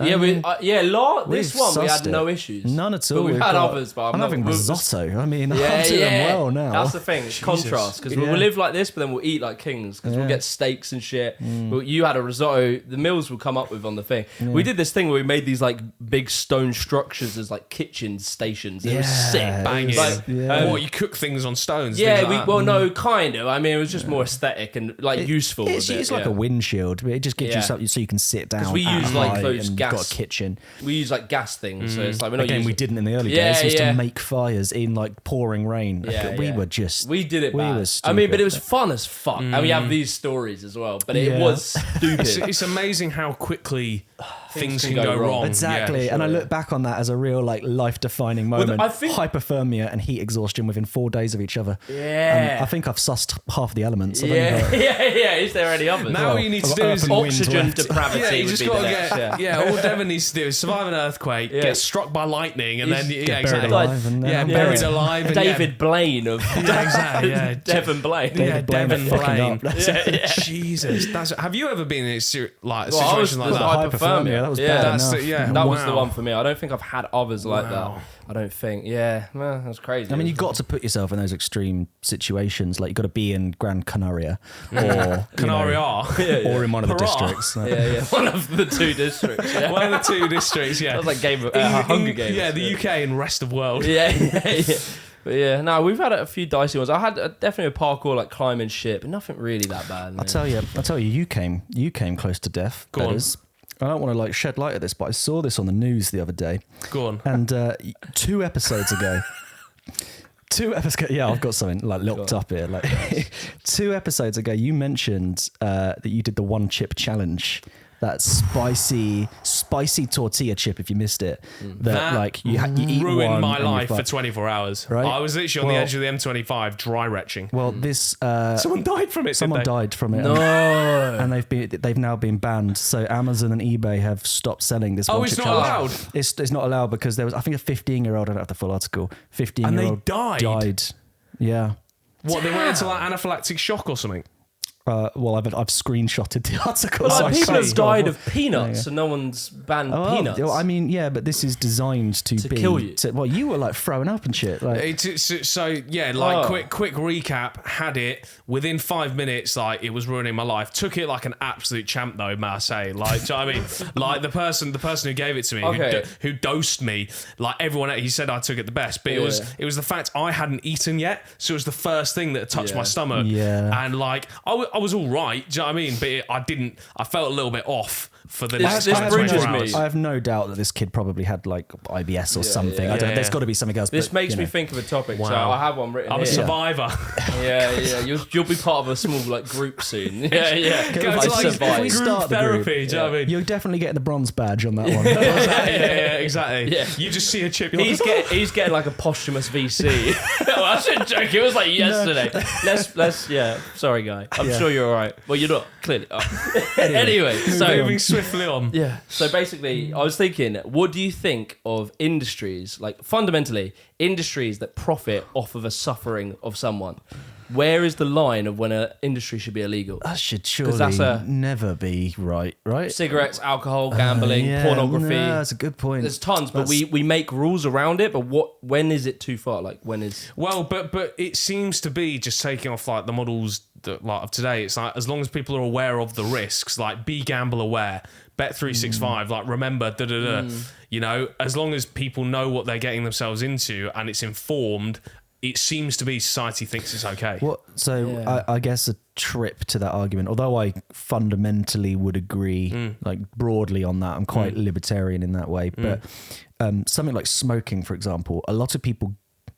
this one we had no issues. None at all. But we've had others. But I'm having risotto. I mean, I'm Yeah, doing yeah. well now. That's the thing. It's contrast. Because we'll live like this, but then we'll eat like kings. Because we'll get steaks and shit. But you had a risotto. The meals will come up with on the thing. We did this thing where we made these like big stone structures as like kitchen stations. It was sick. Banging. Like, What, you cook things on stones? yeah, things like that? no, kind of. I mean, it was just more aesthetic and like useful. It's like a windshield. It just gives you something so you can sit down. 'Cause we use like those and gas. You've got a kitchen. We use like gas things, so it's like we're not Again, using. we didn't in the early Yeah, days. We used yeah. to make fires in like pouring rain. We were just. We did it we bad. were I mean, but stupid. it was fun as fuck. And we have these stories as well, but it was stupid. It's amazing how quickly things can go wrong. Exactly. Yeah, and I look back on that as a real like life-defining moment. I think- Hypothermia and heat exhaustion within 4 days of each other. Yeah. I think I've sussed half the elements. I've Yeah, only yeah. Is there any others? Now all you need to I've do got is earth and wind oxygen left. depravity. Yeah, you would just be got to the next, get. All Devon needs to do is survive an earthquake, get struck by lightning, and then Get buried alive. And then buried alive. And David Blaine of exactly. Yeah, Devon Blaine. Yeah, Devon fucking Blaine. up. That's it. Jesus, have you ever been in a situation like that? Hypothermia. That was bad. That was the one for me. I don't think I've had others like that. I don't think. Yeah, well, that's crazy. I mean, you've got to put yourself in those extreme situations. Like, you've got to be in Gran Canaria or or in one of the districts. Yeah, one of the two districts. Yeah. One of the two districts. Yeah, that was like Hunger Games. Yeah, the UK and rest of the world. Yeah. But yeah, no, we've had a few dicey ones. I had definitely a parkour like climbing shit, but nothing really that bad. I'll tell you, you came close to death. Go on. I don't want to like shed light at this, but I saw this on the news the other day. Go on. And 2 episodes ago, yeah, I've got something like locked up here. Like 2 episodes ago, you mentioned that you did the 1 chip challenge. That spicy tortilla chip, if you missed it, that like you eat ruined one my life for 24 hours. Right? I was literally on the edge of the M25, dry retching. Well, this someone died from it. Someone died from it. No, and they've now been banned. So Amazon and eBay have stopped selling this. Oh, it's not allowed. It's not allowed because there was, I think, a 15-year-old. I don't have the full article. 15-year-old and they died. Yeah. What, they went into like anaphylactic shock or something? Well, I've screenshotted the article. People have died of peanuts, and no one's banned peanuts. I mean, yeah, but this is designed to kill you. Well, you were like throwing up and shit. Like, quick recap. Had it within 5 minutes. Like, it was ruining my life. Took it like an absolute champ, though. May I say? Like, do you know what I mean? Like the person who gave it to me, who dosed me. Like everyone, he said I took it the best, but it was the fact I hadn't eaten yet, so it was the first thing that touched my stomach. Yeah, and like I was all right, do you know what I mean? But I felt a little bit off for the next 24 hours. I have no doubt that this kid probably had like IBS or something. I don't know, there's got to be something else. This makes me think of a topic, so I have one written I'm here. a survivor. Yeah. You'll be part of a small like group soon. Yeah. Go to like group therapy, do you know what I mean? You're definitely getting the bronze badge on that one. Yeah, exactly. Yeah. You just see a chip. He's getting like a posthumous VC. I shouldn't joke. It was like yesterday. Let's sorry, guy. I'm sure you're all right. Well, you're not clearly. Anyway, so moving swiftly on. Yeah. So basically, I was thinking, what do you think of industries, like fundamentally industries that profit off of a suffering of someone? Where is the line of when an industry should be illegal? That should surely never be right? Cigarettes, alcohol, gambling, pornography. No, that's a good point. There's tons, but we make rules around it. But when is it too far? Like when is? Well, but it seems to be just taking off like the models that, like of today. It's like as long as people are aware of the risks, like be gamble aware, Bet365, like remember you know, as long as people know what they're getting themselves into and it's informed. It seems to be society thinks it's okay. I guess a trip to that argument, although I fundamentally would agree, like broadly on that, I'm quite libertarian in that way. But something like smoking, for example, a lot of people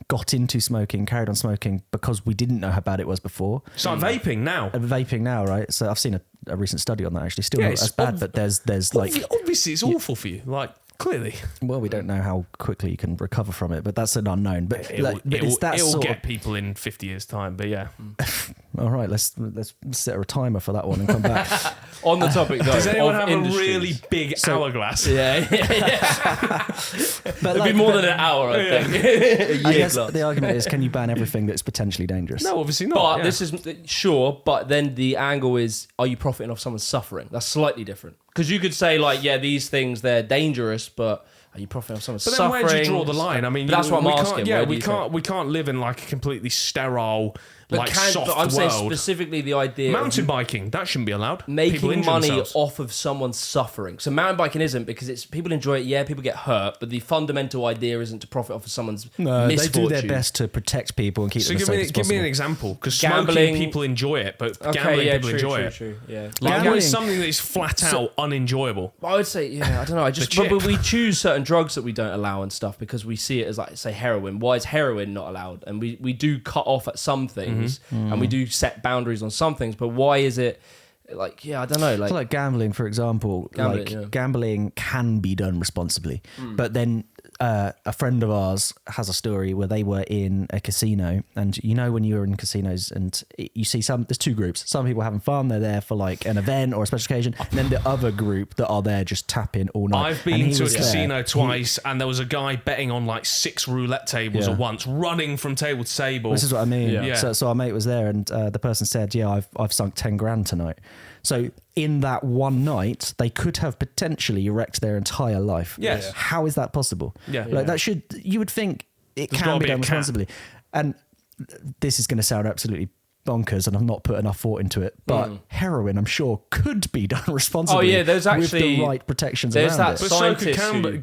got into smoking, carried on smoking because we didn't know how bad it was before. So vaping now, right? So I've seen a recent study on that actually. Still not as bad, but there's like obviously it's awful for you, like. Clearly. Well, we don't know how quickly you can recover from it, but that's an unknown. But it'll get people in 50 years' time, but yeah. All right, let's set a timer for that one and come back. On the topic, though, does anyone have industries? a really big hourglass? Yeah. But it'd be more than an hour, I think. I guess the argument is, can you ban everything that's potentially dangerous? No, obviously not. But this is sure. But then the angle is, are you profiting off someone's suffering? That's slightly different. Because you could say like, yeah, these things they're dangerous, but are you profiting off someone's suffering? But then where do you draw the line? I mean, that's what I'm asking. Yeah, we can't live in like a completely sterile. But I'm saying specifically the idea mountain biking, that shouldn't be allowed. Making money off of someone's suffering. So mountain biking isn't, because it's people enjoy it, yeah, people get hurt, but the fundamental idea isn't to profit off of someone's misfortune. They do their best to protect people and keep them as safe as possible. Give me an example, because smoking people enjoy it, but gambling people enjoy it. True. Yeah. Like gambling is something that is flat out unenjoyable. I would say, I don't know. But we choose certain drugs that we don't allow and stuff because we see it as like, say, heroin. Why is heroin not allowed? And we do cut off at some things, and we do set boundaries on some things, but why is it like, I don't know, like gambling, for example. Gambling can be done responsibly, but then a friend of ours has a story where they were in a casino, and you know when you're in casinos and you see there's two groups. Some people having fun, they're there for like an event or a special occasion, and then the other group that are there just tapping all night. I've been to a casino twice, and there was a guy betting on like 6 roulette tables at once, running from table to table. This is what I mean. So our mate was there, and the person said, I've sunk 10 grand tonight. So in that one night, they could have potentially wrecked their entire life. Yes. How is that possible? You would think it can be done responsibly. And this is going to sound absolutely bonkers, and I've not put enough thought into it, but heroin, I'm sure, could be done responsibly. Oh yeah, there's actually with the right protections there's around that it.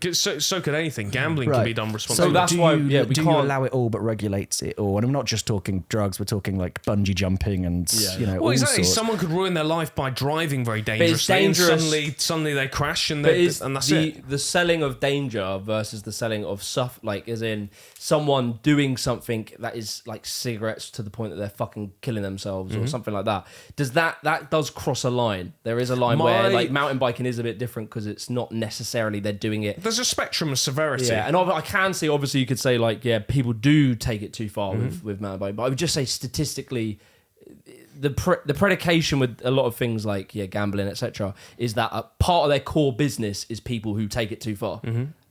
But so could anything. Gambling can be done responsibly. So that's why we you can't allow it all, but regulate it all. And I'm not just talking drugs; we're talking like bungee jumping and Well, exactly. Someone could ruin their life by driving very dangerously, and suddenly they crash, and that's it. The selling of danger versus the selling of stuff, like as in someone doing something that is like cigarettes to the point that they're fucking killing themselves or something like that. Does that does cross a line? There is a line where like mountain biking is a bit different because it's not necessarily they're doing it. There's a spectrum of severity. Yeah, and I can see obviously you could say like people do take it too far with mountain biking, but I would just say statistically the predication with a lot of things like gambling, etc., is that a part of their core business is people who take it too far,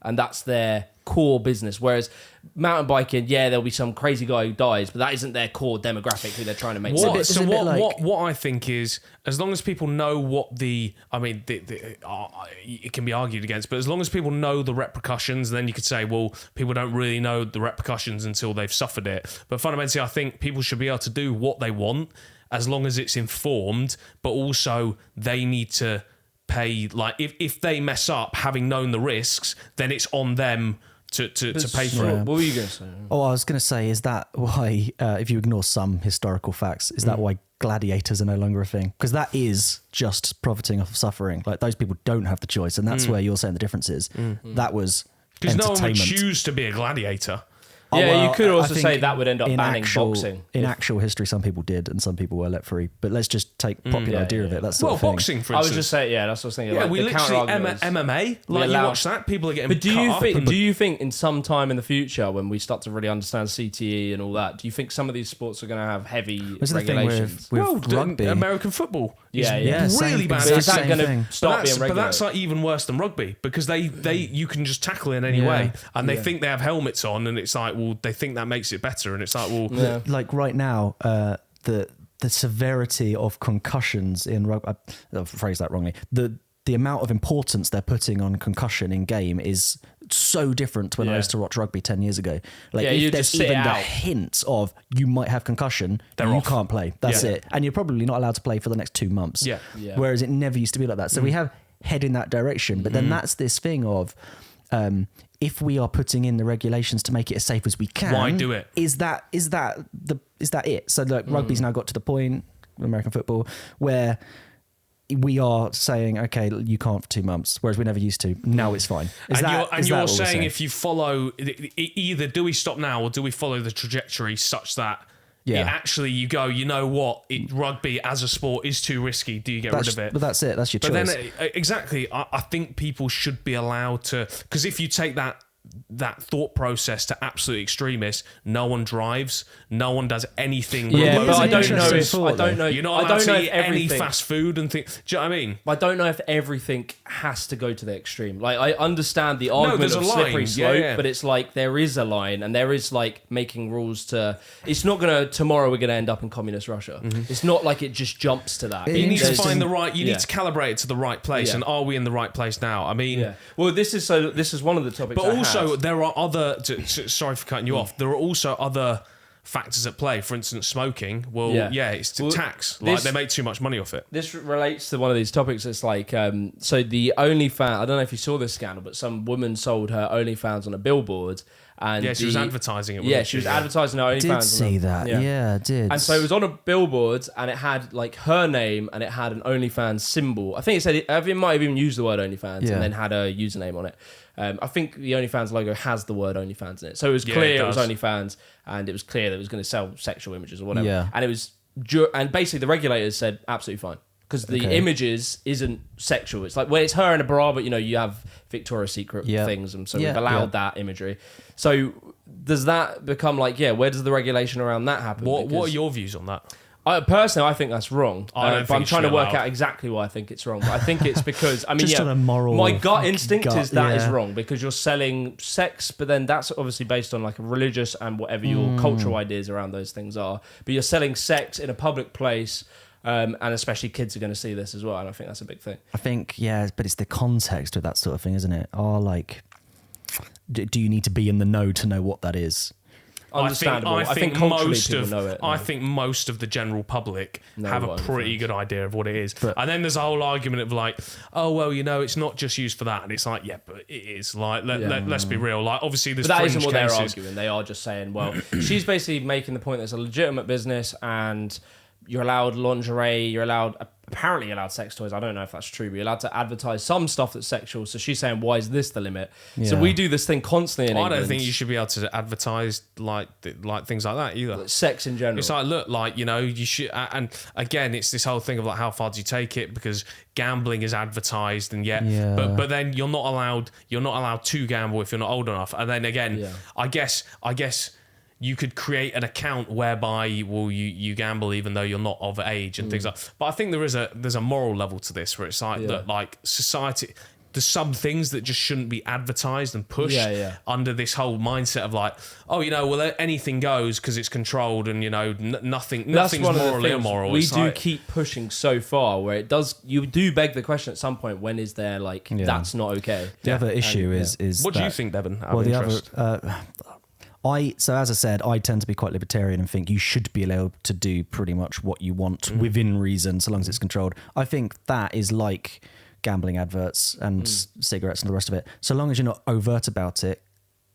and that's their core business. Whereas mountain biking, there'll be some crazy guy who dies, but that isn't their core demographic who they're trying to make. What I think is, as long as people know what it can be argued against, but as long as people know the repercussions, then you could say, well, people don't really know the repercussions until they've suffered it. But fundamentally, I think people should be able to do what they want as long as it's informed, but also they need to pay. Like if they mess up, having known the risks, then it's on them to pay for it. What were you going to say? Oh, I was going to say, is that why, if you ignore some historical facts, is that why gladiators are no longer a thing? Because that is just profiting off of suffering. Like those people don't have the choice, and that's where you're saying the difference is. That was because no one would choose to be a gladiator. You could also say that would end up banning boxing. In actual history, some people did, and some people were let free. But let's just take popular idea of it. That's the boxing, for instance. I was just saying, that's what I was thinking. Yeah, we literally MMA. Like you watch that, people are getting. But do you think in some time in the future, when we start to really understand CTE and all that, do you think some of these sports are going to have heavy regulations? With rugby, American football. Really same, bad. Is that going to start being regulated? But that's like even worse than rugby because they you can just tackle in any way, and they think they have helmets on, and it's like, well, they think that makes it better, and it's like, well, like right now, the severity of concussions in rugby. I'll phrase that wrongly. The amount of importance they're putting on concussion in game is so different to when I used to watch rugby 10 years ago. Like if there's even the hint of you might have concussion, you can't play. That's it. And you're probably not allowed to play for the next 2 months. Whereas it never used to be like that. So we have head in that direction. But then that's this thing of if we are putting in the regulations to make it as safe as we can, why do it? Is that it? So like rugby's now got to the point, American football, where we are saying, okay, you can't for 2 months, whereas we never used to. Now it's fine. You're saying if you follow, either do we stop now or do we follow the trajectory such that actually you go, you know what, rugby as a sport is too risky. Do you get rid of it? But that's it. That's your choice. But then, exactly, I think people should be allowed to, because if you take that thought process to absolute extremists, no one drives, no one does anything. But I don't know. You're not allowed to eat any fast food and things. Do you know what I mean? I don't know if everything has to go to the extreme. Like I understand the argument of slippery slope, but it's like there is a line, and there is like making rules to. It's not gonna tomorrow we're gonna end up in communist Russia. It's not like it just jumps to that. You need to find the right. You need to calibrate it to the right place. And are we in the right place now? I mean, well, this is one of the topics. But also there are other. Sorry for cutting you off. There are also other factors at play. For instance, smoking. Well, it's tax. Like they make too much money off it. This relates to one of these topics. It's like so the OnlyFans. I don't know if you saw this scandal, but some woman sold her OnlyFans on a billboard. And she was advertising it. She was advertising her OnlyFans. I did see that. Yeah, I did. And so it was on a billboard, and it had like her name, and it had an OnlyFans symbol. I think it said it might have even used the word OnlyFans, and then had a username on it. I think the OnlyFans logo has the word OnlyFans in it, so it was clear it was OnlyFans, and it was clear that it was going to sell sexual images or whatever. And it was, and basically the regulators said absolutely fine. because the images isn't sexual. It's like when it's her in a bra, but you have Victoria's Secret things, and so we've allowed that imagery. So does that become like, where does the regulation around that happen? What are your views on that? Personally, I think that's wrong. But I'm trying to work out exactly why I think it's wrong. But I think it's because, just on a moral, my gut instinct is that is wrong, because you're selling sex, but then that's obviously based on like a religious and whatever your cultural ideas around those things are. But you're selling sex in a public place, and especially kids are going to see this as well. And I think that's a big thing. I think, but it's the context of that sort of thing, isn't it? Do you need to be in the know to know what that is? Understandable. I think most of know it. I think most of the general public have a pretty good idea of what it is. And then there's a whole argument of like, oh well, it's not just used for that. And it's like, but it is. Like, let's be real. Like, obviously, there's but that fringe isn't what cases. they're arguing. They are just saying, well, she's basically making the point that it's a legitimate business and you're allowed lingerie. You're apparently allowed sex toys. I don't know if that's true, but you're allowed to advertise some stuff that's sexual. So she's saying, why is this the limit? So we do this thing constantly in England. I don't think you should be able to advertise like things like that either. Sex in general. It's like, look, like, you should, and again, it's this whole thing of like, how far do you take it? Because gambling is advertised, and but then you're not allowed to gamble if you're not old enough. And then again, I guess you could create an account whereby you gamble even though you're not of age and things like that. But I think there's a moral level to this where it's like that, like, society, there's some things that just shouldn't be advertised and pushed under this whole mindset of like, well, anything goes because it's controlled, and nothing's morally immoral. We do keep pushing so far where you do beg the question at some point, when is there like that's not okay? The other issue is what do you think, Devon? So as I said, I tend to be quite libertarian and think you should be allowed to do pretty much what you want within reason, so long as it's controlled. I think that is like gambling adverts and cigarettes and the rest of it. So long as you're not overt about it,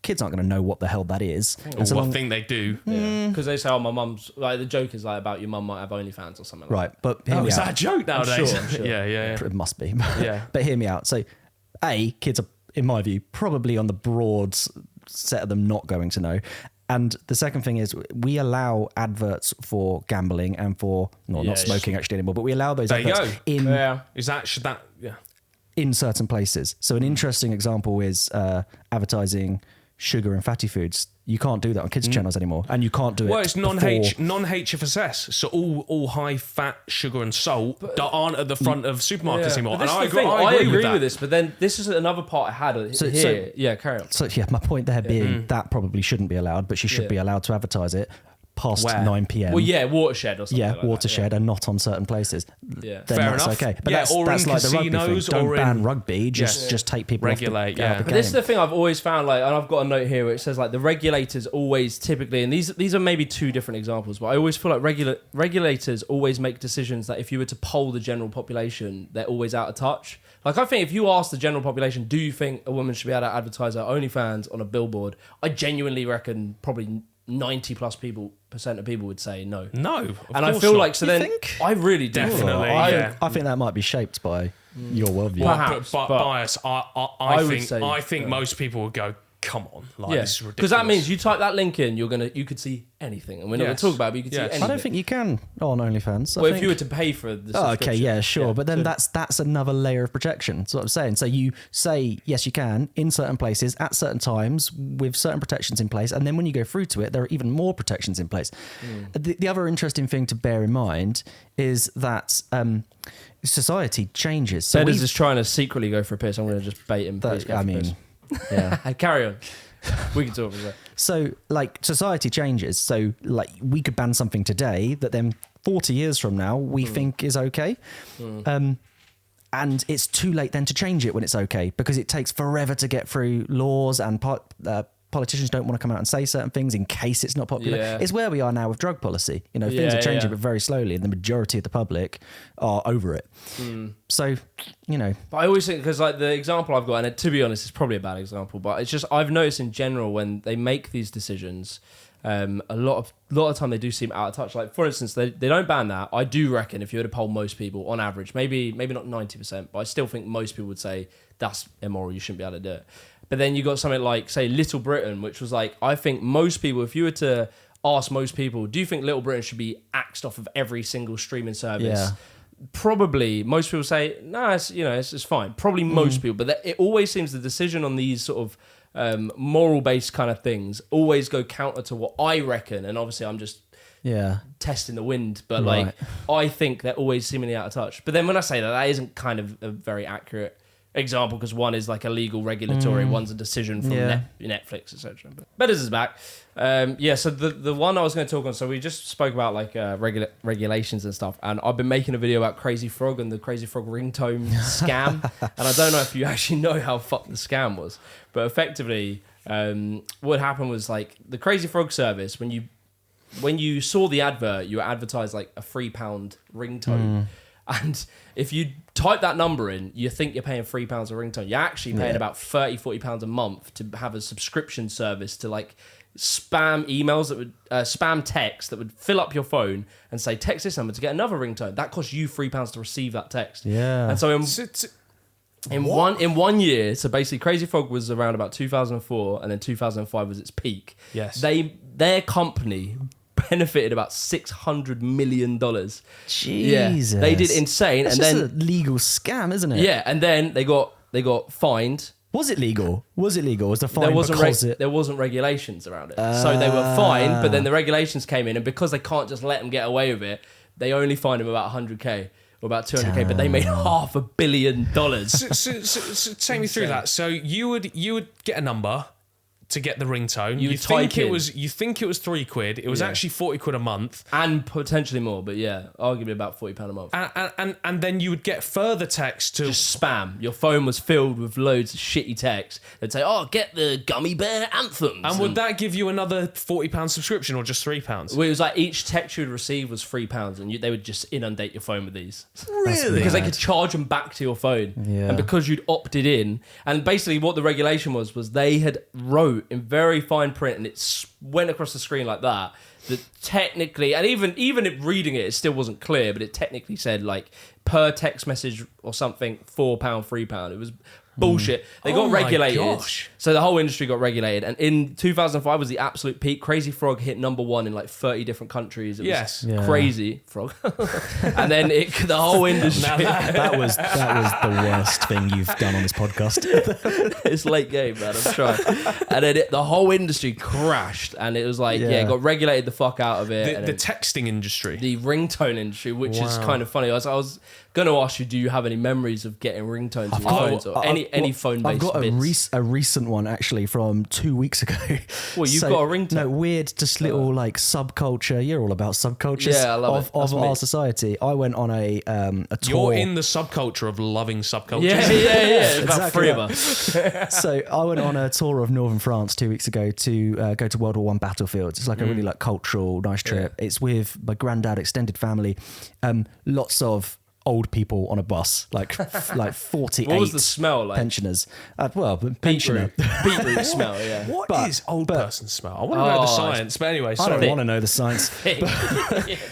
kids aren't going to know what the hell that is. I think they do. Because they say, oh, my mum's, like, the joke is like about your mum might have OnlyFans or something like that. But is that a joke nowadays? I'm sure. Yeah. It must be. But hear me out. So, kids are, in my view, probably on the broad set of them not going to know. And the second thing is, we allow adverts for gambling and for not smoking actually anymore, but we allow those adverts in certain places. So an interesting example is advertising sugar and fatty foods. You can't do that on kids' channels anymore, and you can't do it. Well, it's non-HFSS, so all high fat, sugar, and salt that aren't at the front of supermarkets anymore. And I agree with this, but then this is another part I had here. Carry on. So my point there being that probably shouldn't be allowed, but she should be allowed to advertise it past 9 p.m. Well, watershed or something. Yeah, watershed, and not on certain places. Yeah, then fair that's enough. okay. But that's like the rugby thing. Don't ban rugby. Just take people regulate. Off the game. This is the thing I've always found. Like, and I've got a note here where it says like the regulators always typically, and these are maybe two different examples, but I always feel like regulators always make decisions that if you were to poll the general population, they're always out of touch. Like, I think if you ask the general population, do you think a woman should be able to advertise her OnlyFans on a billboard? I genuinely reckon probably 90+% of people would say no. No, and I feel like I really do. Definitely. I think that might be shaped by your worldview. Perhaps, but bias. I think most people would go, come on, this is ridiculous. Because that means you type that link in, you could see anything, and we're not going to talk about it, but you could see anything. I don't think you can on OnlyFans. If you were to pay for the subscription. But then that's another layer of protection. That's what I'm saying. So you say, yes, you can, in certain places, at certain times, with certain protections in place, and then when you go through to it, there are even more protections in place. The other interesting thing to bear in mind is that society changes. So Beddar's just trying to secretly go for a piss. I'm going to just bait him. Carry on. We can talk about that. So, like, society changes. So, like, we could ban something today that then 40 years from now we think is okay. And it's too late then to change it when it's okay, because it takes forever to get through laws, and politicians don't want to come out and say certain things in case it's not popular. Yeah. It's where we are now with drug policy. Things are changing, but very slowly, and the majority of the public are over it. So, But I always think, because like the example I've got, and to be honest, it's probably a bad example, but it's just, I've noticed in general when they make these decisions, a lot of time they do seem out of touch. Like, for instance, they don't ban that. I do reckon if you were to poll most people on average, maybe not 90%, but I still think most people would say that's immoral, you shouldn't be able to do it. But then you got something like, say, Little Britain, which was like, I think most people, if you were to ask most people, do you think Little Britain should be axed off of every single streaming service? probably most people say, no, it's fine. Probably most people, but it always seems the decision on these sort of moral-based kind of things always go counter to what I reckon. And obviously, I'm just testing the wind, but like I think they're always seemingly out of touch. But then when I say that isn't kind of a very accurate example, because one is like a legal regulatory, one's a decision from Netflix, etc. But this is back. So the one I was going to talk on, so we just spoke about like regulations and stuff, and I've been making a video about Crazy Frog and the Crazy Frog ringtone scam, and I don't know if you actually know how fucked the scam was, but effectively what happened was like the Crazy Frog service, when you saw the advert, you were advertised like a £3 ringtone. And if you type that number in, you think you're paying £3 a ringtone. You're actually paying about £30-40 a month to have a subscription service to like spam emails that would spam text that would fill up your phone and say text this number to get another ringtone. That costs you £3 to receive that text. Yeah. And so in 1 year, so basically Crazy Frog was around about 2004, and then 2005 was its peak. Yes. Their company benefited about $600 million. Jesus. Yeah, they did insane. That's just a legal scam, isn't it? Yeah, and then they got fined. Was it legal? Was the fine there wasn't regulations around it. So they were fined, but then the regulations came in, and because they can't just let them get away with it, they only fined them about 100k or about 200k, but they made $500 million. So take me through that. So you would get a number to get the ringtone. You think it was £3. It was actually £40 a month, and potentially more, but arguably about £40 a month. And then you would get further text to just spam. Your phone was filled with loads of shitty text. They'd say, "Oh, get the Gummy Bear anthems." And would that give you another £40 subscription or just £3? Well, it was like each text you would receive was £3, and they would just inundate your phone with these. Really? Because they could charge them back to your phone, and because you'd opted in, and basically what the regulation was they had wrote in very fine print, and it went across the screen like that technically, and even reading it still wasn't clear, but it technically said like per text message or something £4, £3. It was bullshit. They got regulated. Gosh. So the whole industry got regulated, and in 2005 was the absolute peak. Crazy Frog hit #1 in like 30 different countries. It was Crazy Frog. And then the whole industry. that was the worst thing you've done on this podcast. It's late game, man. I'm trying. And then the whole industry crashed, and it was like it got regulated the fuck out of it. The texting industry, the ringtone industry, which is kind of funny. I was going to ask you, do you have any memories of getting ringtones on your phones or any phone-based bits? I've got a recent one actually from 2 weeks ago. Well, you've got a ringtone? No, weird, just little like subculture. You're all about subcultures of our society. I went on a tour. You're in the subculture of loving subcultures. Yeah. It's about three of us. So I went on a tour of northern France 2 weeks ago to go to World War I battlefields. It's like a really like cultural, nice trip. It's with my granddad, extended family, lots of old people on a bus, like 48. What was the smell like? Pensioners. Pensioner. Beetroot smell, yeah. What is old person smell? I want to know the science, but anyway, sorry. I don't want to know the science.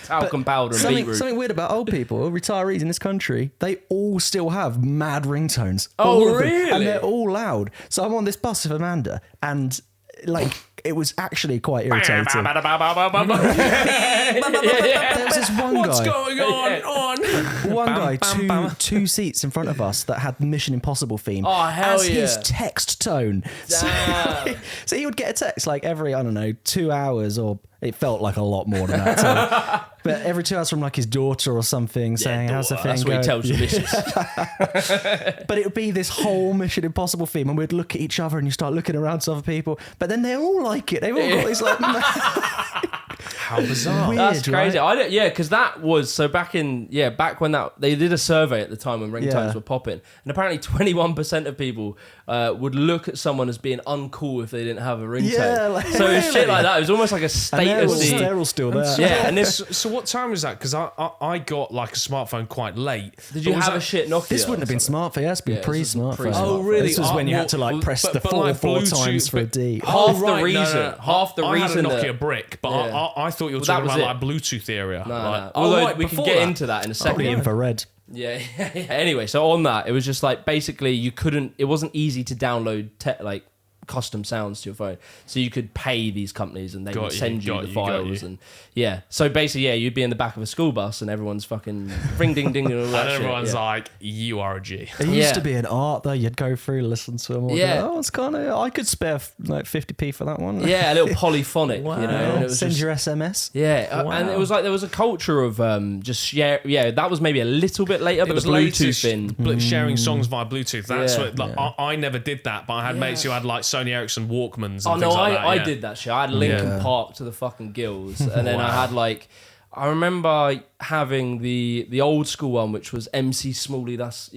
Talcum powder and beetroot. Something weird about old people, retirees in this country, they all still have mad ringtones. Oh, really? And they're all loud. So I'm on this bus with Amanda, and like it was actually quite irritating. There was this one guy. What's going on? One guy, two seats in front of us that had Mission Impossible theme. Oh, hell yeah. His text tone. So he would get a text like every, 2 hours, or it felt like a lot more than that. So, but every 2 hours from like his daughter or something saying, how's the thing That's what he tells you, missus. But it would be this whole Mission Impossible theme, and we'd look at each other and you start looking around to other people, but then they all like it. They've all got these like... How bizarre. Weird, that's crazy. Right? Because that was back when they did a survey at the time when ringtones were popping, and apparently 21% of people would look at someone as being uncool if they didn't have a ringtone. Yeah, so it's shit like that. It was almost like a status. They're all still there. Yeah, and so what time was that? Because I got like a smartphone quite late. Did you have a shit Nokia? This wouldn't have been smartphone. It's been pre-smartphone. Oh, really? This was when you had to like press the four times for a D. Half the reason. I had a Nokia brick, but I thought you were talking about like Bluetooth area. No. Although we can get into that in a second. Probably infrared. Yeah. Anyway, so on that, it was just like basically it wasn't easy to download custom sounds to your phone. So you could pay these companies and they would send you the you. files. And yeah, so basically, yeah, you'd be in the back of a school bus and everyone's fucking ring ding ding and all that And shit. everyone's Yeah. like, you are a G. It used to be an art though. You'd go through, listen to them. Yeah. Oh, it's kind of. I could spare like 50p for that one. Yeah, a little polyphonic, you know. And it was Send just, your SMS. yeah, and it was like there was a culture of just share. Yeah, that was maybe a little bit later, but It was the Bluetooth in. sharing songs via Bluetooth. That's Yeah. what like, I never did that, but I had mates who had like Sony Ericsson Walkmans. And Oh no, things like that, I yeah. did that shit. I had Linkin Park to the fucking gills, and then I had like, I remember having the old school one, which was MC Smalley. That's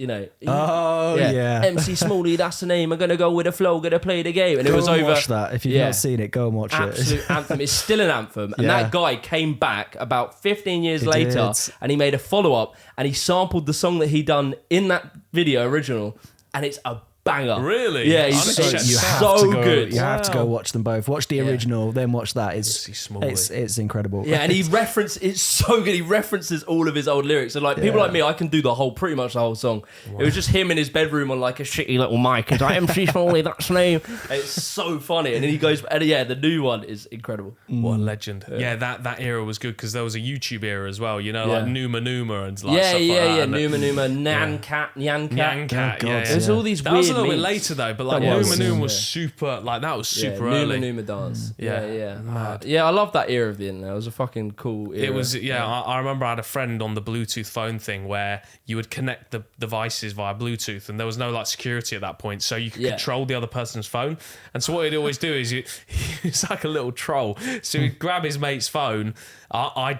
Oh yeah. MC Smalley. That's the name. I'm gonna go with the flow. Gonna play the game, and Go it was and over. watch that. If you've not seen it, go and watch it. Absolute anthem. It's still an anthem. And Yeah. that guy came back about 15 years He later did. and he made a follow-up and he sampled the song that he done in that video original, and it's a banger. Really? Yeah, I he's need to check so, that out. so go, good. You have to go watch them both. Watch the Yeah. original, then watch that. MC Smalley. It's incredible. Yeah, and it's so good. He references all of his old lyrics. And like people like me, I can do pretty much the whole song. Wow. It was just him in his bedroom on like a shitty little mic. And like, MC Smalley, that's the name. It's so funny. And then he goes, and yeah, the new one is incredible. What a legend. Yeah, that era was good because there was a YouTube era as well, like Numa Numa and like yeah, stuff yeah, like that. yeah. And Numa Numa, Nyan Cat. Nyan Cat, yeah. There's all these That weird was a little bit memes. later though, but like That was, Numa Numa was super, like that was super early. Numa dance. Yeah. Yeah, I love that era of the internet. It was a fucking cool era. It was, I remember I had a friend on the Bluetooth phone thing where you would connect the devices via Bluetooth and there was no like security at that point. So you could control the other person's phone. And so what he'd always do is he's like a little troll. So he'd grab his mate's phone. I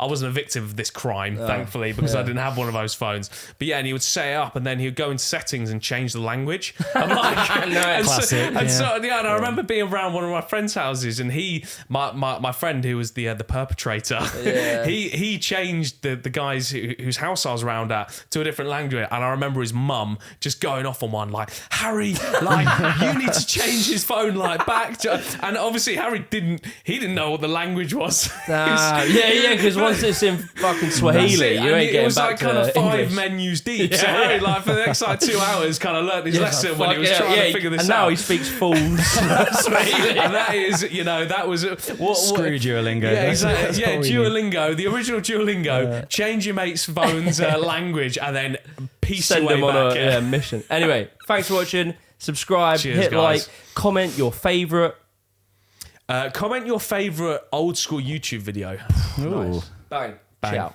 wasn't a victim of this crime, thankfully, because I didn't have one of those phones. But yeah, and he would set it up and then he would go into settings and change the language. I'm like, Classic. And I remember being around one of my friend's houses and my friend who was the perpetrator, he changed the guys whose house I was around at to a different language. And I remember his mum just going off on one like, Harry, like you need to change his phone like back to, and obviously Harry didn't know what the language was. Because once it's in fucking Swahili, you ain't getting back to It was like kind of 5 English. menus deep. So Harry, like for the next like 2 hours, kind of learnt his lesson when he was trying to figure this and out. now he speaks full Swahili. And that is, that was Screw Duolingo. Yeah, exactly. That's Yeah, all we need. Duolingo, the original Duolingo. Change your mate's phone's language and then piece Send your way them on back. a mission. Anyway, thanks for watching. Subscribe, Cheers, hit guys. like, comment your favourite. Comment your favourite old school YouTube video. Ooh. Bang. Bang. Ciao.